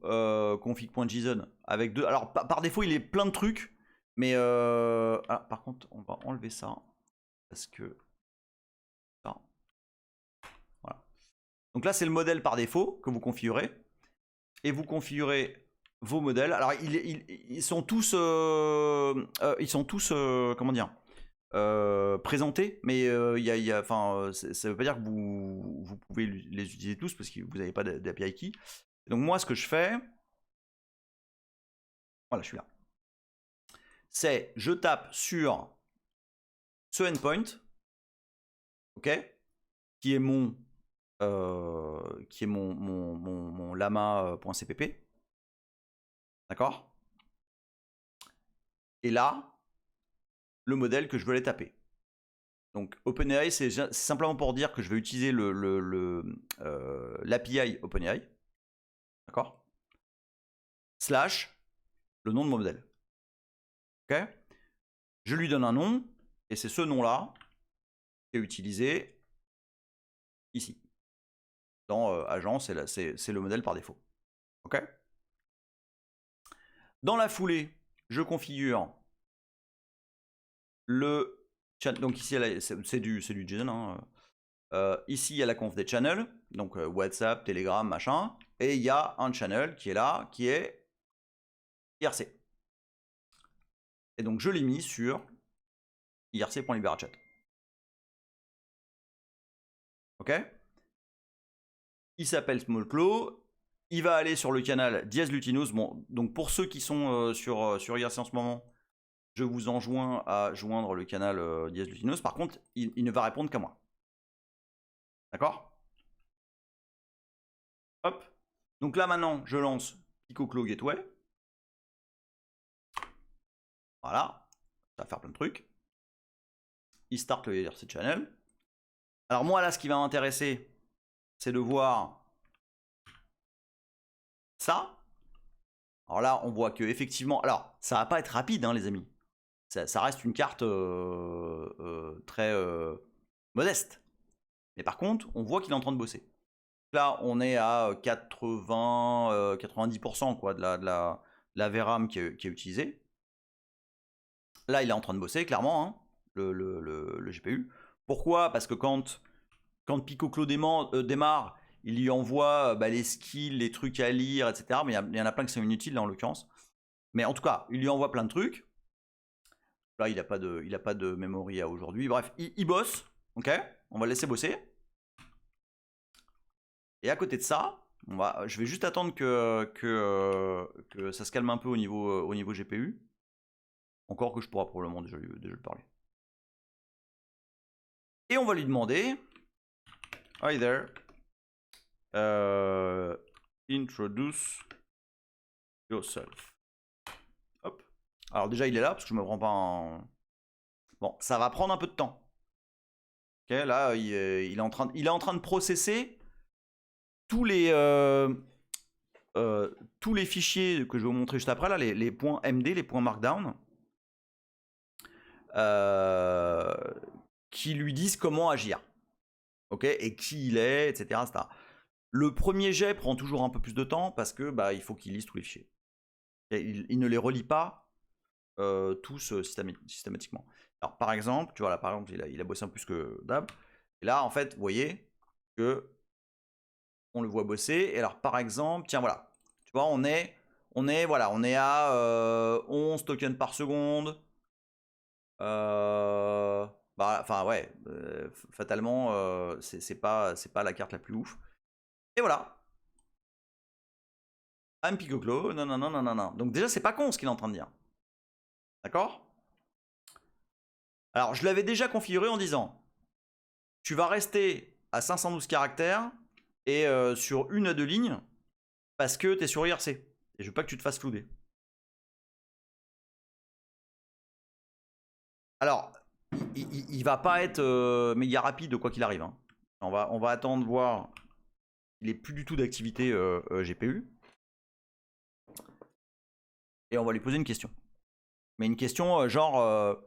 config.json avec deux. Alors par défaut, il est plein de trucs. Mais par contre, on va enlever ça. Parce que. Ça. Voilà. Donc là, c'est le modèle par défaut que vous configurez. Et vous configurez vos modèles. Alors, ils sont tous. Comment dire présentés. Mais ça ne veut pas dire que vous pouvez les utiliser tous parce que vous n'avez pas d'API key. Donc, moi, ce que je fais. Voilà, je suis là. C'est je tape sur ce endpoint, ok, qui est mon lama.cpp, d'accord. Et là, le modèle que je veux aller taper. Donc OpenAI, c'est simplement pour dire que je vais utiliser l'API OpenAI, d'accord, slash le nom de mon modèle. Ok. Je lui donne un nom, et c'est ce nom-là qui est utilisé ici. Dans agent, c'est le modèle par défaut. Ok. Dans la foulée, je configure le channel. Donc ici, c'est du JSON. Hein. Ici, il y a la conf des channels, donc WhatsApp, Telegram, machin. Et il y a un channel qui est là, qui est IRC. Et donc, je l'ai mis sur irc.liberachat. Ok. Il s'appelle SmallClaw. Il va aller sur le canal Diez Lutinous. Bon, donc pour ceux qui sont sur IRC en ce moment, je vous enjoins à joindre le canal Diez Lutinous. Par contre, il ne va répondre qu'à moi. D'accord. Hop. Donc là, maintenant, je lance PicoClaw Gateway. Voilà. Ça va faire plein de trucs. Il start le IRC channel. Alors moi, là, ce qui va m'intéresser, c'est de voir ça. Alors là, on voit que effectivement, alors ça va pas être rapide, hein, les amis. Ça reste une carte très modeste. Mais par contre, on voit qu'il est en train de bosser. Là, on est à 90% quoi, de la VRAM qui est utilisée. Là, il est en train de bosser, clairement, hein, le GPU. Pourquoi? Parce que quand PicoClaw démarre, il lui envoie les skills, les trucs à lire, etc. Mais il y en a plein qui sont inutiles, là, en l'occurrence. Mais en tout cas, il lui envoie plein de trucs. Là, il n'a pas de memory à aujourd'hui. Bref, il bosse. Ok, on va le laisser bosser. Et à côté de ça, je vais juste attendre que ça se calme un peu au niveau GPU. Encore que je pourrais probablement déjà le parler. Et on va lui demander, hi there, introduce yourself. Hop. Alors déjà il est là parce que je me prends pas en... Bon, ça va prendre un peu de temps. Ok, là il est en train de processer tous les fichiers que je vais vous montrer juste après là, les points MD, les points Markdown. Qui lui disent comment agir, ok, et qui il est, etc., etc. Le premier jet prend toujours un peu plus de temps parce que il faut qu'il lise tous les fichiers. Il ne les relie pas tous systématiquement. Alors par exemple, tu vois là, par exemple, il a bossé un peu plus que d'hab. Et là, en fait, vous voyez que on le voit bosser. Et alors par exemple, tiens voilà, tu vois, on est à 11 tokens par seconde. Enfin ouais, fatalement, c'est pas la carte la plus ouf. Et voilà. I'm Picoclo, non, non, non, non, non, non. Donc déjà, c'est pas con ce qu'il est en train de dire. D'accord? Alors, je l'avais déjà configuré en disant, tu vas rester à 512 caractères et sur 1 à 2 lignes parce que tu es sur IRC. Et je veux pas que tu te fasses flouder. Alors, il va pas être méga rapide quoi qu'il arrive. Hein. On va attendre voir. Il n'est plus du tout d'activité GPU. Et on va lui poser une question. Mais une question genre...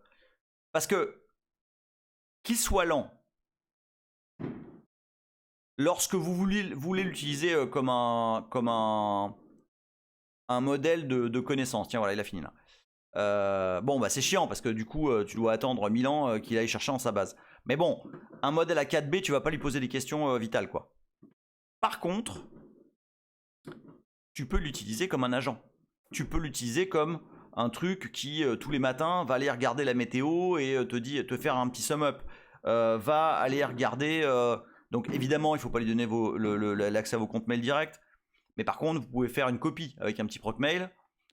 parce que qu'il soit lent, lorsque vous voulez l'utiliser comme un modèle de connaissance. Tiens, voilà, il a fini là. Bon, c'est chiant parce que du coup, tu dois attendre 1000 ans qu'il aille chercher en sa base. Mais bon, un modèle à 4B, tu vas pas lui poser des questions vitales, quoi. Par contre, tu peux l'utiliser comme un agent. Tu peux l'utiliser comme un truc qui, tous les matins, va aller regarder la météo et te faire un petit sum-up. Va aller regarder... donc évidemment, il ne faut pas lui donner l'accès à vos comptes mail directs. Mais par contre, vous pouvez faire une copie avec un petit proc mail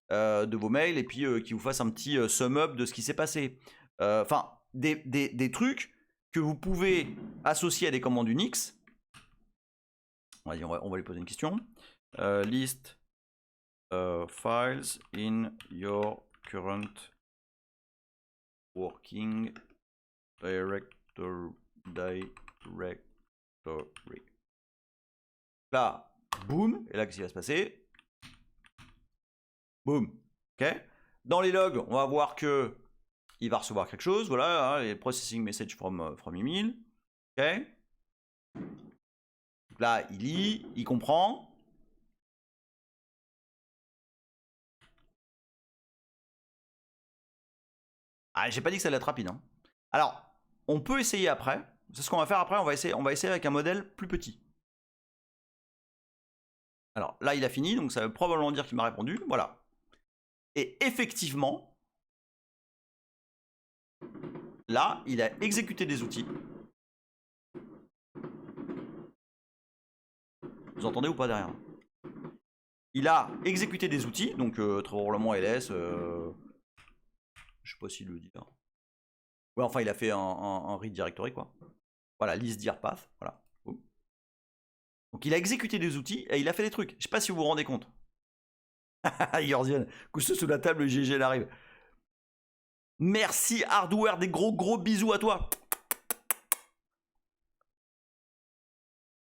de vos mails et puis qui vous fasse un petit sum-up de ce qui s'est passé. Enfin, des trucs que vous pouvez associer à des commandes Unix. Vas-y, on va lui poser une question. List files in your current working directory. Là, boum, et là qu'est-ce qui va se passer? Boum, ok. Dans les logs, on va voir que il va recevoir quelque chose, voilà, hein, les processing message from email, ok. Donc là, il lit, il comprend. Ah, j'ai pas dit que ça allait être rapide. Hein. Alors, on peut essayer après. C'est ce qu'on va faire après. On va essayer avec un modèle plus petit. Alors là, il a fini, donc ça veut probablement dire qu'il m'a répondu. Voilà. Et effectivement, là, il a exécuté des outils. Vous entendez ou pas derrière? Il a exécuté des outils, donc très probablement LS. Je sais pas s'il le dit là. Ouais, enfin, il a fait un read directory, quoi. Voilà, list dir path, voilà. Donc il a exécuté des outils et il a fait des trucs. Je sais pas si vous vous rendez compte. Yorzian, couche sous la table, GG arrive. Merci Hardware, des gros bisous à toi.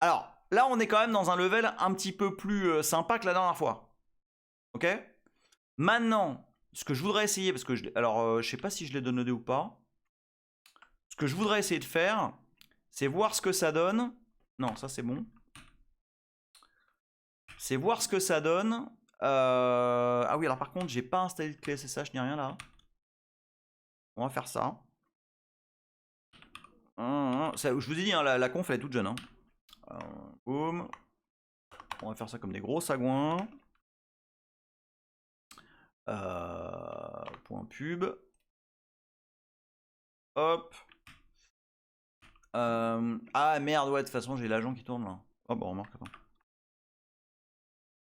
Alors, là on est quand même dans un level un petit peu plus sympa que la dernière fois. Ok? Maintenant, ce que je voudrais essayer, parce que je sais pas si je l'ai donné ou pas. Ce que je voudrais essayer de faire, c'est voir ce que ça donne. Non, ça c'est bon. C'est voir ce que ça donne. Ah oui, alors par contre, j'ai pas installé de clé SSH ni rien là. On va faire ça. Je vous ai dit, hein, la conf elle est toute jeune. Hein. Boum. On va faire ça comme des gros sagouins. Point pub. Hop. Ah merde, ouais, de toute façon j'ai l'agent qui tourne là. Oh bah remarque, attends.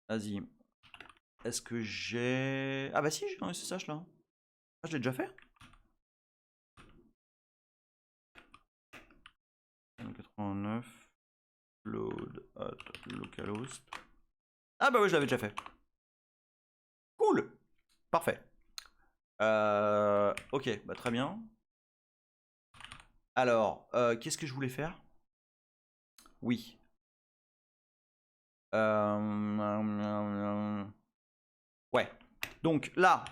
Vas-y. Est-ce que j'ai... Ah bah si, j'ai un SSH là. Ah, je l'ai déjà fait. 89 load at localhost. Ah bah oui, je l'avais déjà fait. Cool. Parfait. Ok, bah très bien. Alors, qu'est-ce que je voulais faire? Oui. Ouais. Donc là,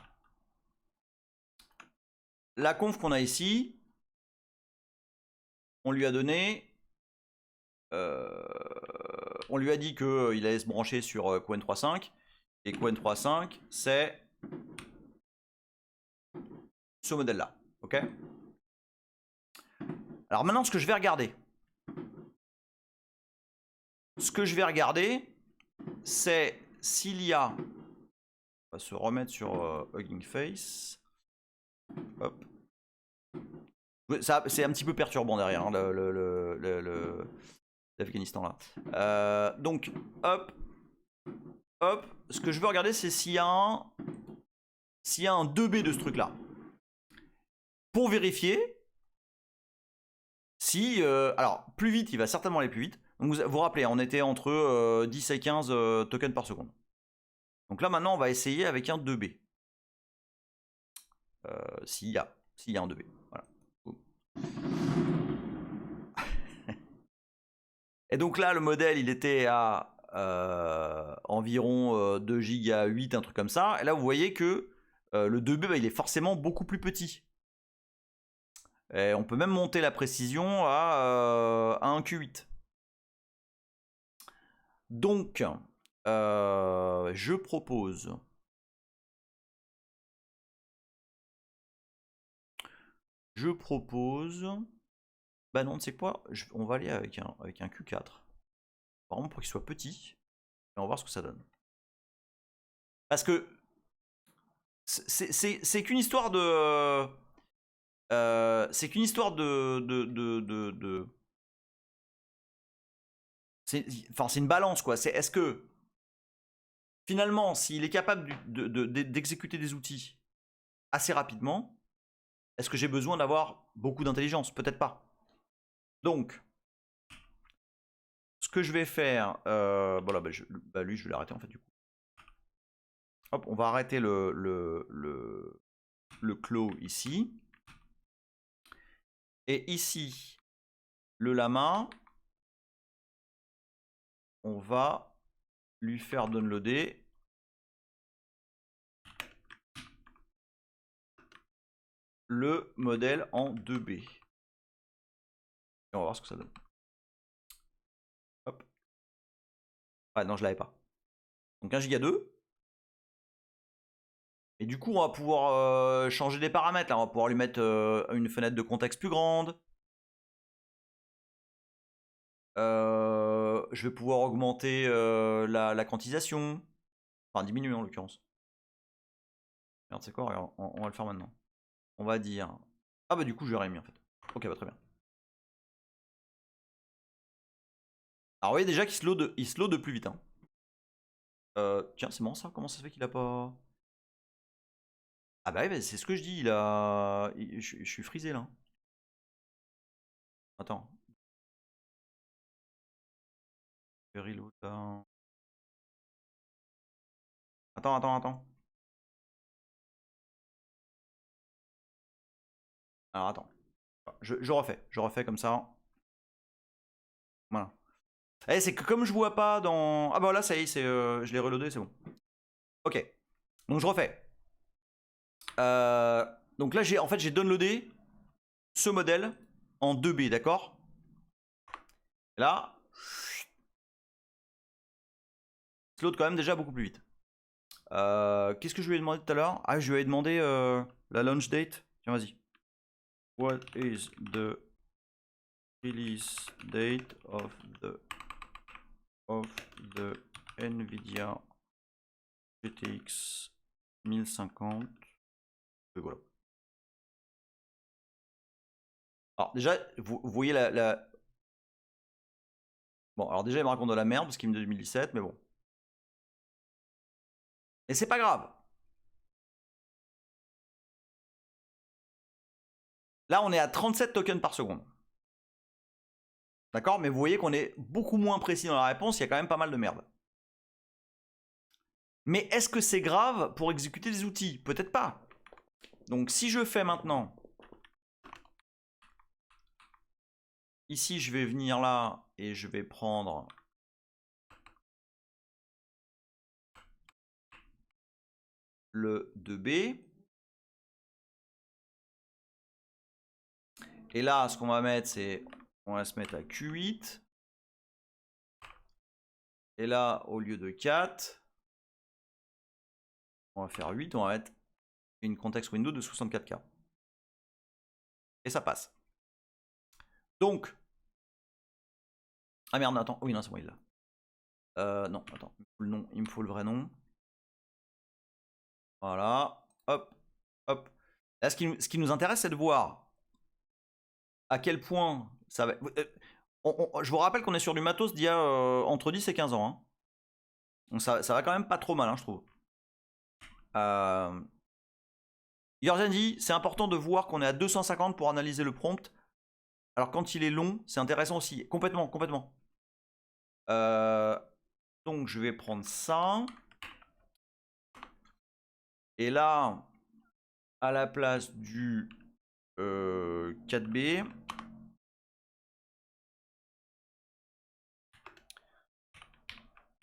la conf qu'on a ici, on lui a donné... on lui a dit qu'il allait se brancher sur Qwen 3.5. Et Qwen 3.5, c'est ce modèle-là. Ok? Alors maintenant, ce que je vais regarder, c'est s'il y a... On va se remettre sur Hugging Face. Hop. C'est un petit peu perturbant derrière hein, l'Afghanistan là. Donc, hop. Hop. Ce que je veux regarder, c'est s'il y a un 2B de ce truc-là. Pour vérifier si... alors, plus vite, il va certainement aller plus vite. Donc, vous vous rappelez, on était entre 10 et 15 tokens par seconde. Donc là, maintenant, on va essayer avec un 2B. S'il y a un 2B. Voilà. Et donc là, le modèle, il était à environ 2 giga 8, un truc comme ça. Et là, vous voyez que le 2B, bah, il est forcément beaucoup plus petit. Et on peut même monter la précision à 1 Q8. Donc, je propose... Bah non, tu sais quoi, on va aller avec un Q4. Par contre, pour qu'il soit petit. Et on va voir ce que ça donne. Parce que c'est qu'une histoire de... c'est qu'une histoire de... Enfin, c'est une balance, quoi. Est-ce que, finalement, s'il est capable d'exécuter des outils assez rapidement, est-ce que j'ai besoin d'avoir beaucoup d'intelligence? Peut-être pas. Donc, ce que je vais faire... voilà, lui, je vais l'arrêter, en fait, du coup. Hop, on va arrêter le clos ici. Et ici, le lama, on va lui faire downloader le modèle en 2B. Et on va voir ce que ça donne. Hop. Ah non, je l'avais pas. Donc 1 giga 2. Et du coup, on va pouvoir changer des paramètres. Là. On va pouvoir lui mettre une fenêtre de contexte plus grande. Je vais pouvoir augmenter la quantisation. Enfin, diminuer en l'occurrence. Merde, c'est quoi? Regarde, on va le faire maintenant. On va dire... Ah bah du coup, je l'aurais mis en fait. Ok, bah très bien. Alors, vous voyez déjà qu'il se load plus vite. Hein. Tiens, c'est marrant ça. Comment ça se fait qu'il a pas... Ah bah oui, c'est ce que je dis. Je suis frisé là. Attends. Reload là. Attends. Alors attends. Je refais comme ça. Voilà. Eh, c'est que comme je vois pas dans... Ah bah là, ça y est, je l'ai reloadé, c'est bon. Ok. Donc je refais. Donc là, en fait, j'ai downloadé ce modèle en 2B, d'accord? Là, il load quand même déjà beaucoup plus vite. Qu'est-ce que je lui ai demandé tout à l'heure? Ah, je lui ai demandé la launch date. Tiens, vas-y. What is the release date of the NVIDIA GTX 1050? Et voilà. Alors déjà, vous voyez la... Bon, alors déjà, il me raconte de la merde parce qu'il me dit 2017, mais bon. Et c'est pas grave. Là, on est à 37 tokens par seconde. D'accord? Mais vous voyez qu'on est beaucoup moins précis dans la réponse, il y a quand même pas mal de merde. Mais est-ce que c'est grave pour exécuter des outils? Peut-être pas. Donc si je fais maintenant... Ici, je vais venir là et je vais prendre... le 2B. Et là, ce qu'on va mettre, c'est... On va se mettre à Q8. Et là, au lieu de 4, on va faire 8. On va mettre une context window de 64K. Et ça passe. Donc... Ah merde, attends. Oui, non, c'est bon, il l'a. Non, attends. Il me faut le vrai nom. Voilà. Hop. Hop. Là, ce qui nous intéresse, c'est de voir à quel point ça va... je vous rappelle qu'on est sur du matos d'il y a entre 10 et 15 ans. Hein. Donc ça va quand même pas trop mal, hein, je trouve. Yorzen dit, c'est important de voir qu'on est à 250 pour analyser le prompt. Alors quand il est long, c'est intéressant aussi. Complètement, complètement. Donc je vais prendre ça. Et là, à la place du 4B,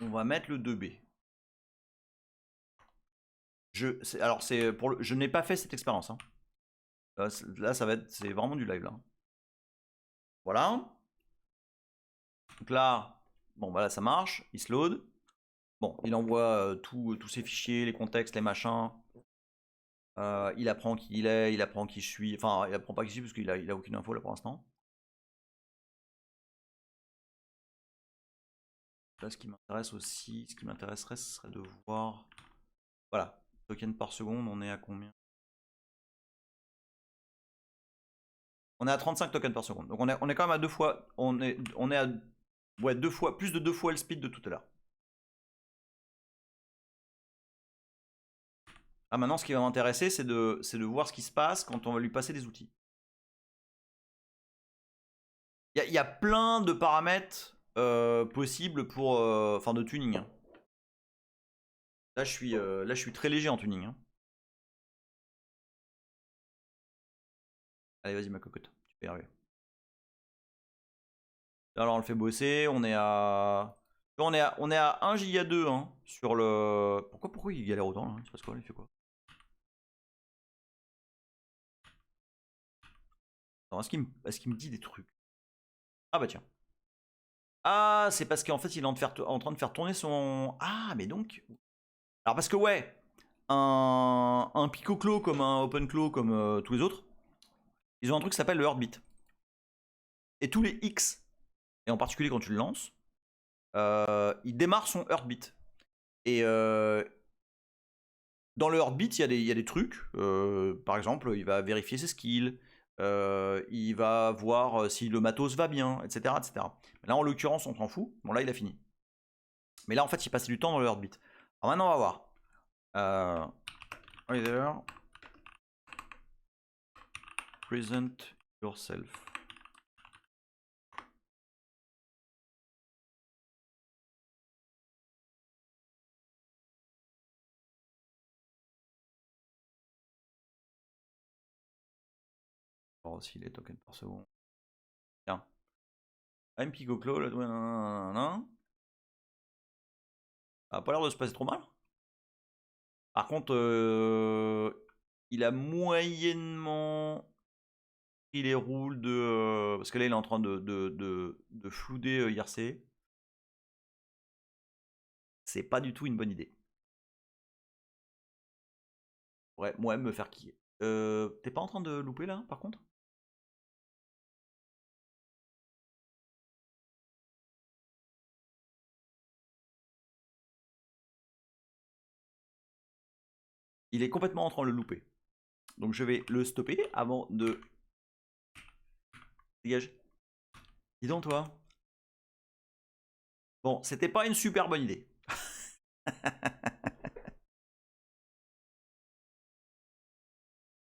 on va mettre le 2B. Alors c'est pour je n'ai pas fait cette expérience. Hein. Là, ça va être, c'est vraiment du live là. Voilà. Donc là, bon, voilà, ça marche. Il se load. Bon, il envoie tous ses fichiers, les contextes, les machins. Il apprend qui il est, il apprend qui je suis. Enfin, il apprend pas qui je suis parce qu'il a aucune info là pour l'instant. Là, ce qui m'intéresse aussi, ce qui m'intéresserait, ce serait de voir. Voilà, tokens par seconde, on est à combien? On est à 35 tokens par seconde. Donc on est quand même à 2 fois. On est à ouais, plus de 2 fois le speed de tout à l'heure. Ah, maintenant, ce qui va m'intéresser, c'est de voir ce qui se passe quand on va lui passer des outils. Il y a plein de paramètres possibles pour, enfin, de tuning. Hein. Là, je suis très léger en tuning. Hein. Allez, vas-y, ma cocotte. Tu peux y arriver. Alors, on le fait bosser. On est à 1 giga 2 hein, sur le... Pourquoi il galère autant là? Il se passe quoi? Il fait quoi? Est-ce qu'il me dit des trucs? Ah bah tiens. Ah, c'est parce qu'en fait, il est en train de faire tourner son... Ah, mais donc... Alors parce que ouais, un PicoClo comme un OpenClo comme tous les autres, ils ont un truc qui s'appelle le Heartbeat. Et tous les X, et en particulier quand tu le lances, il démarre son Heartbeat. Et dans le Heartbeat, il y a des trucs. Par exemple, il va vérifier ses skills. Il va voir si le matos va bien, etc. etc. Là, en l'occurrence, on s'en fout. Bon, là, il a fini. Mais là, en fait, il passait du temps dans le Heartbeat. Alors maintenant, on va voir. Either present yourself. voir aussi les tokens par seconde. Tiens. I'm PicoClo, là, ça a pas l'air de se passer trop mal. Par contre, il a moyennement pris les roules de... parce que là, il est en train de flouder IRC. C'est pas du tout une bonne idée. Ouais, moi, me faire qui t'es pas en train de louper là, par contre? Il est complètement en train de le louper. Donc je vais le stopper avant de... Dégage. Dis donc toi. Bon, c'était pas une super bonne idée.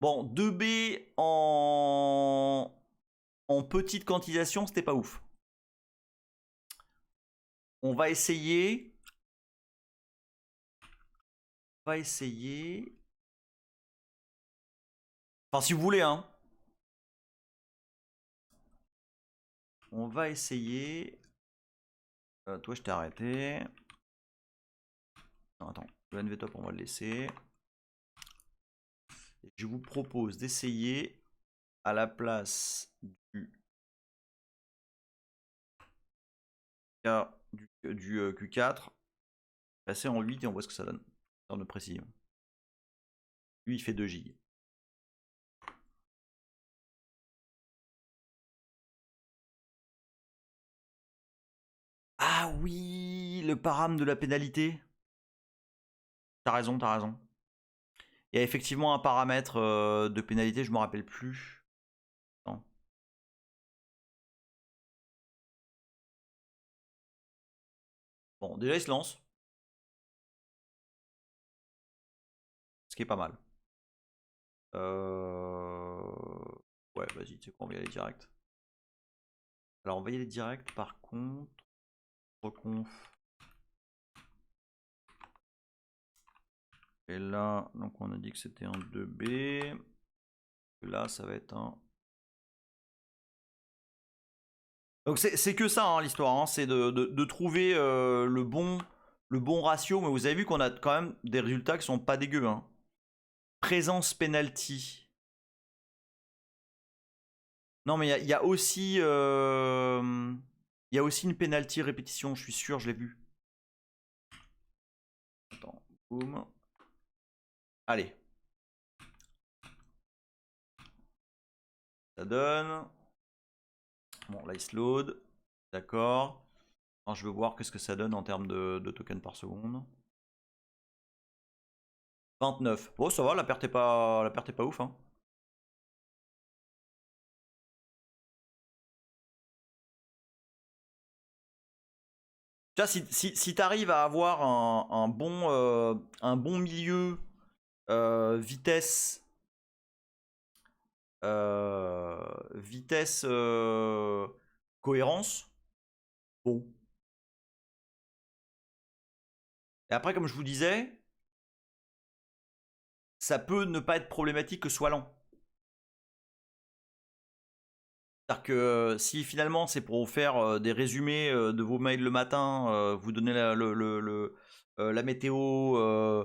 Bon, 2B en petite quantisation, c'était pas ouf. On va essayer. Enfin, si vous voulez, hein. On va essayer. Toi, je t'ai arrêté. Non, attends. Le NV top, on va le laisser. Et je vous propose d'essayer à la place du Q4, passer en 8 et on voit ce que ça donne en termes de précision. Lui, il fait 2 gigs. Ah oui, le param de la pénalité. T'as raison, t'as raison. Il y a effectivement un paramètre de pénalité, je me rappelle plus. Attends. Bon, déjà il se lance. Ce qui est pas mal. Ouais, vas-y, tu sais quoi, on va y aller direct. Alors on va y aller direct, par contre. Reconf. Et là, donc on a dit que c'était un 2B. Là, ça va être un... Donc c'est que ça, hein, l'histoire. Hein. C'est de trouver le bon ratio. Mais vous avez vu qu'on a quand même des résultats qui sont pas dégueux. Hein. Présence penalty. Non, mais il y a aussi... il y a aussi une penalty répétition, je suis sûr, je l'ai vu. Attends, boum. Allez. Ça donne... Bon, là, il se load. D'accord. Je veux voir qu'est-ce que ça donne en termes de tokens par seconde. 29. Bon, ça va, la perte est pas ouf. Hein. Tu vois, si tu arrives à avoir un bon milieu vitesse, cohérence, bon. Et après, comme je vous disais, ça peut ne pas être problématique que ce soit lent. C'est-à-dire que si finalement c'est pour vous faire des résumés de vos mails le matin, vous donner la météo,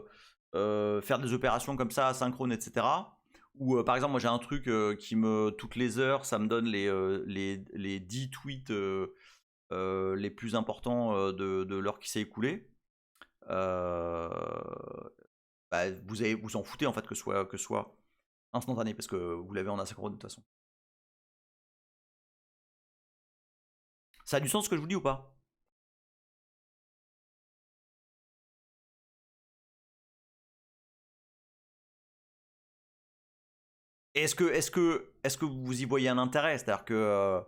faire des opérations comme ça, asynchrone, etc. Ou par exemple, moi j'ai un truc qui toutes les heures, ça me donne les 10 tweets les plus importants de l'heure qui s'est écoulée. Bah, vous en foutez en fait que ce soit instantané parce que vous l'avez en asynchrone de toute façon. Ça a du sens ce que je vous dis ou pas? Est-ce que vous y voyez un intérêt? C'est-à-dire que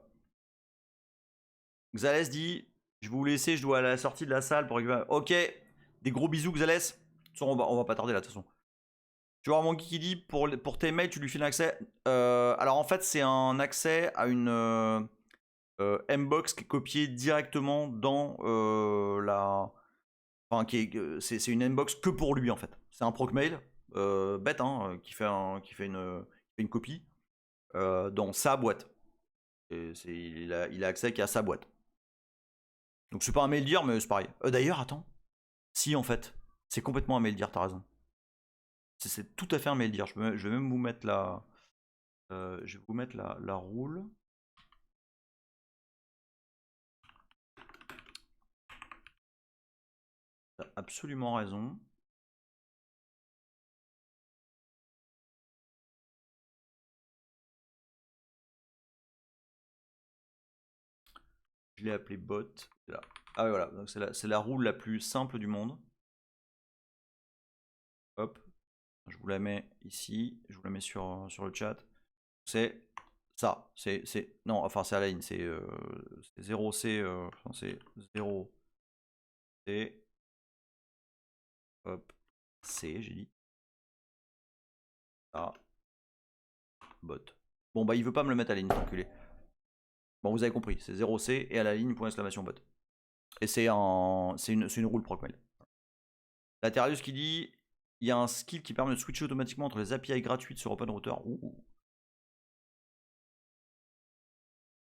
Xalès dit, je vais vous laisser, je dois aller à la sortie de la salle pour récupérer. Ok, des gros bisous Xalès. On va pas tarder là de toute façon. Tu vois mon qui dit pour tes mails, tu lui files un accès. Alors en fait, c'est un accès à une Mbox qui est copiée directement dans la. Enfin, c'est une Mbox que pour lui en fait. C'est un proc mail bête hein, qui fait une copie dans sa boîte. Il a accès qu'à sa boîte. Donc c'est pas un mail dire, mais c'est pareil. D'ailleurs, attends. Si, en fait. C'est complètement un mail dire, t'as raison. C'est tout à fait un mail dire. Je vais même vous mettre je vais vous mettre la roule. T'as absolument raison. Je l'ai appelé bot. Là. Ah oui, voilà. Donc c'est la roule la plus simple du monde. Hop. Je vous la mets ici. Je vous la mets sur le chat. C'est ça. Non, enfin, c'est à la ligne. C'est 0C. C'est 0C. Hop. C, j'ai dit. Ça. bot. Bon bah il veut pas me le mettre à la ligne, enculé. Bon vous avez compris, c'est 0C et à la ligne point exclamation bot. Et c'est une rule proc mail. Lateralius qui dit il y a un skill qui permet de switcher automatiquement entre les API gratuites sur OpenRouter.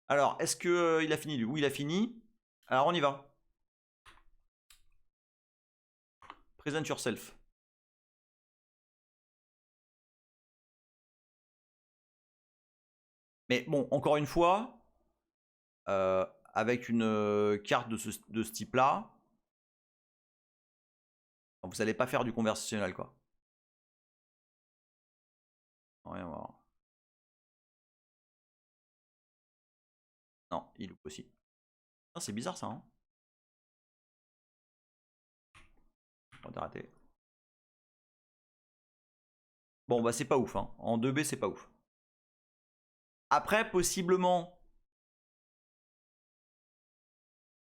Alors, est-ce que il a fini lui? Oui, il a fini. Alors, on y va. Present yourself. Mais bon, encore une fois, avec une carte de ce type-là, vous n'allez pas faire du conversationnel, quoi. Rien voir. Non, il loupe aussi. C'est bizarre ça, hein. On va raté. Bon, bah c'est pas ouf, hein. En 2B, c'est pas ouf. Après, possiblement...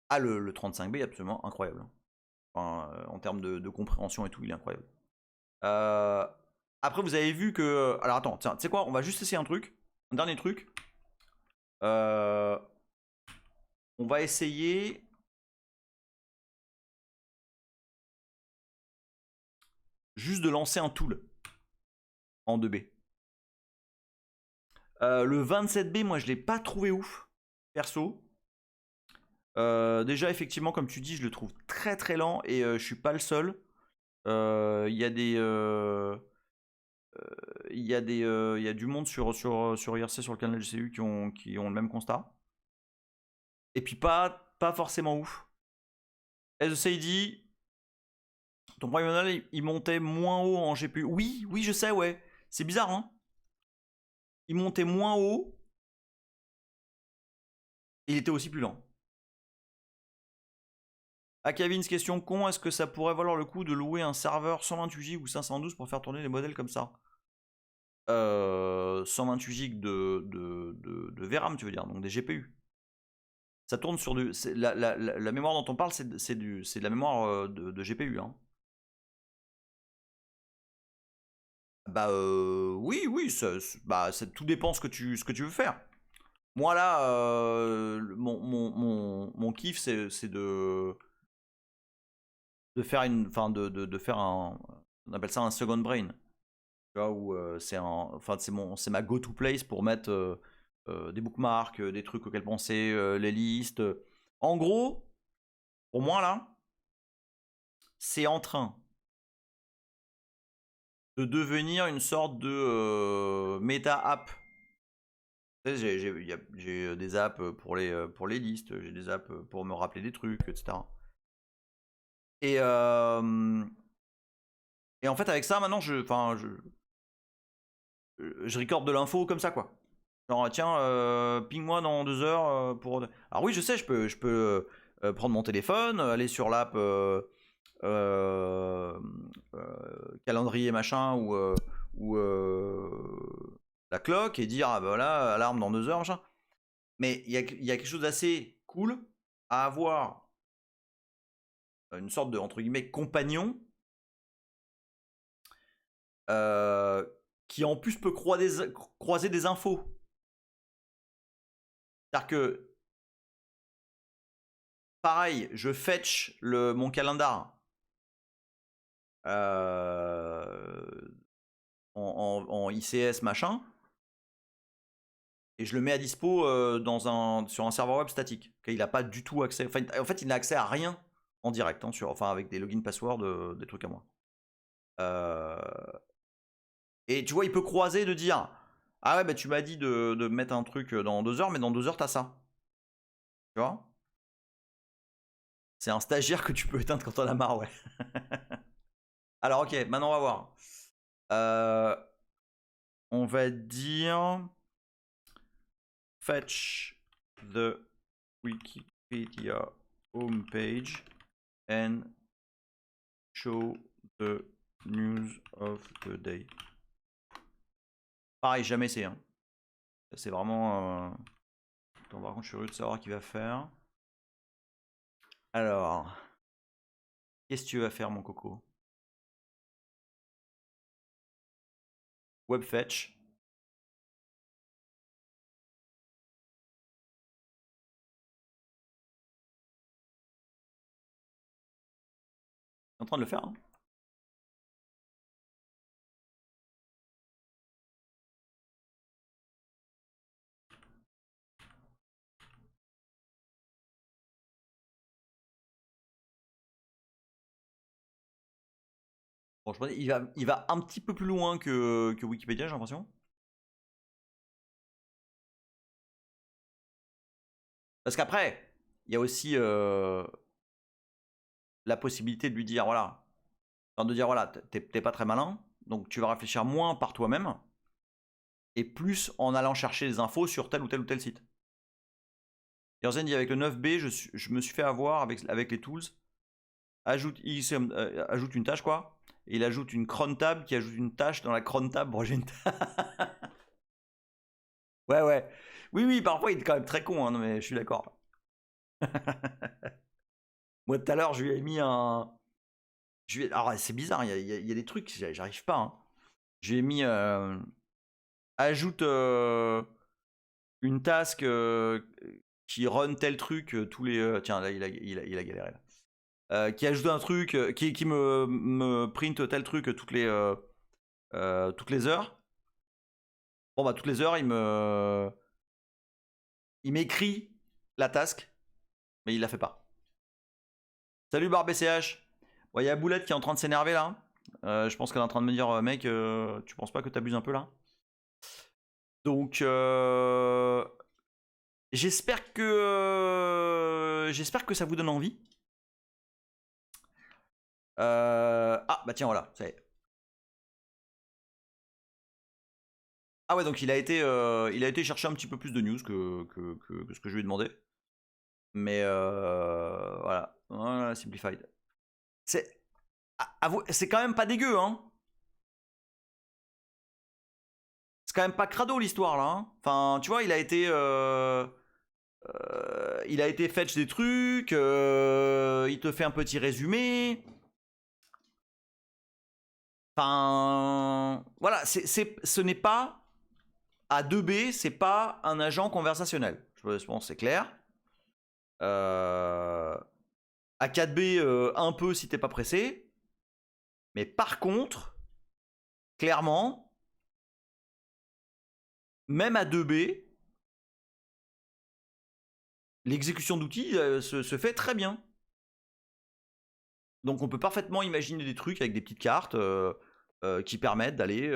Ah, le 35B est absolument incroyable. Enfin, en termes de compréhension et tout, il est incroyable. Après, vous avez vu que... Alors attends, tiens, tu sais quoi? On va juste essayer un truc. Un dernier truc. On va essayer... Juste de lancer un tool. En 2B. Le 27B, moi, je l'ai pas trouvé ouf. Perso. Déjà, effectivement, comme tu dis, je le trouve très très lent. Et je suis pas le seul. Il y a des... Il y a du monde sur IRC, sur le canal GCU, qui ont le même constat. Et puis pas forcément ouf. SECID, ton premier modèle, il montait moins haut en GPU. Oui, je sais, ouais. C'est bizarre, hein. Il montait moins haut. Et il était aussi plus lent. À Kevin, question con, est-ce que ça pourrait valoir le coup de louer un serveur 128 Go ou 512 pour faire tourner les modèles comme ça? 128 Go de VRAM, tu veux dire, donc des GPU. Ça tourne sur du... La mémoire dont on parle, c'est de la mémoire de GPU. Hein. Bah oui, tout dépend ce que tu veux faire. Moi là, mon kiff, c'est de faire de faire un... On appelle ça un second brain. Tu vois, où c'est ma go-to place pour mettre des bookmarks, des trucs auxquels penser, les listes. En gros, pour moi là, c'est en train de devenir une sorte de méta-app. Tu sais, j'ai des apps pour les listes, j'ai des apps pour me rappeler des trucs, etc. Et en fait, avec ça, maintenant, je recorde de l'info comme ça, quoi. Genre, tiens, ping-moi dans 2 heures pour. Alors, oui, je sais, je peux prendre mon téléphone, aller sur l'app calendrier machin ou la cloque et dire, ah ben là, alarme dans 2 heures, machin. Mais il y a quelque chose d'assez cool à avoir une sorte de, entre guillemets, compagnon qui en plus peut croiser des infos. C'est-à-dire que, pareil, je fetch mon calendar en ICS machin, et je le mets à dispo sur un serveur web statique. Il n'a pas du tout accès. En fait, il n'a accès à rien en direct, hein, avec des logins passwords, des trucs à moi. Et tu vois, il peut croiser de dire, ah ouais, bah tu m'as dit de mettre un truc dans 2 heures, mais dans 2 heures, t'as ça. Tu vois? C'est un stagiaire que tu peux éteindre quand t'en as marre, ouais. Alors, ok, maintenant on va voir. On va dire fetch the Wikipedia homepage and show the news of the day. Pareil, jamais essayé. Hein. C'est vraiment... Attends, par contre, je suis curieux de savoir qui va faire. Alors, qu'est-ce que tu vas faire, mon coco? Webfetch. en train de le faire. Hein. Bon, je pense, il va un petit peu plus loin que Wikipédia, j'ai l'impression. Parce qu'après, il y a aussi la possibilité de lui dire, voilà, enfin, de dire, voilà, t'es pas très malin, donc tu vas réfléchir moins par toi-même, et plus en allant chercher des infos sur tel ou tel site. Yerzen dit, avec le 9B, je me suis fait avoir avec les tools, ajoute une tâche, quoi, et il ajoute une cron tab qui ajoute une tâche dans la cron tab pour ouais, ouais. Oui, parfois il est quand même très con, hein, non, mais je suis d'accord. Moi, tout à l'heure, je lui ai mis un... Alors, c'est bizarre, il y a des trucs, j'arrive pas. Hein. Je lui ai mis... ajoute une task qui run tel truc tous les... tiens, là, il a galéré, là. Qui ajoute un truc, qui me print tel truc toutes les heures. Bon, bah, toutes les heures, il m'écrit la task, mais il la fait pas. Salut BarBCH. Il y a Boulette qui est en train de s'énerver là. Je pense qu'elle est en train de me dire, mec, tu penses pas que t'abuses un peu là? Donc, j'espère que ça vous donne envie. Ah, bah tiens, voilà, ça y est. Ah ouais, donc il a été chercher un petit peu plus de news que ce que je lui ai demandé. Mais voilà, Simplified. C'est quand même pas dégueu, hein. C'est quand même pas crado l'histoire là. Hein. Enfin, tu vois, il a été fetch des trucs, il te fait un petit résumé. Enfin, voilà, ce n'est pas à 2B, c'est pas un agent conversationnel. Je pense c'est clair. À 4B, un peu si t'es pas pressé. Mais par contre, clairement, même à 2B, l'exécution d'outils se fait très bien. Donc on peut parfaitement imaginer des trucs avec des petites cartes qui permettent d'aller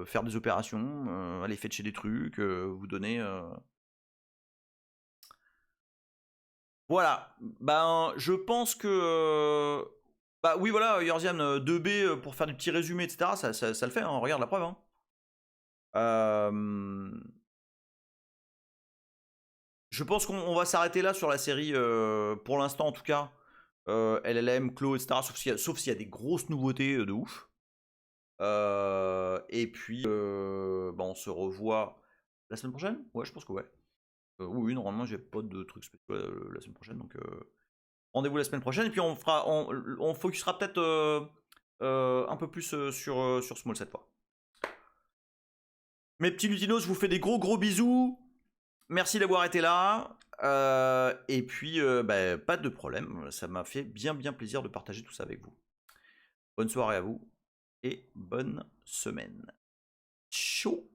faire des opérations, aller fetcher des trucs, vous donner... Voilà, ben je pense que... bah oui voilà, Yorzian 2B pour faire des petits résumés, etc. Ça le fait, hein, regarde la preuve. Hein. Je pense qu'on va s'arrêter là sur la série, pour l'instant en tout cas. LLM, Clo, etc. Sauf s'il y a des grosses nouveautés de ouf. Et puis, bah, on se revoit la semaine prochaine. Ouais, je pense que ouais. Oui, normalement, j'ai pas de trucs spéciaux la semaine prochaine. Donc, rendez-vous la semaine prochaine. Et puis, on focusera peut-être un peu plus sur Small cette fois. Mes petits lutinos, je vous fais des gros bisous. Merci d'avoir été là. Et puis, bah, pas de problème. Ça m'a fait bien plaisir de partager tout ça avec vous. Bonne soirée à vous et bonne semaine. Ciao.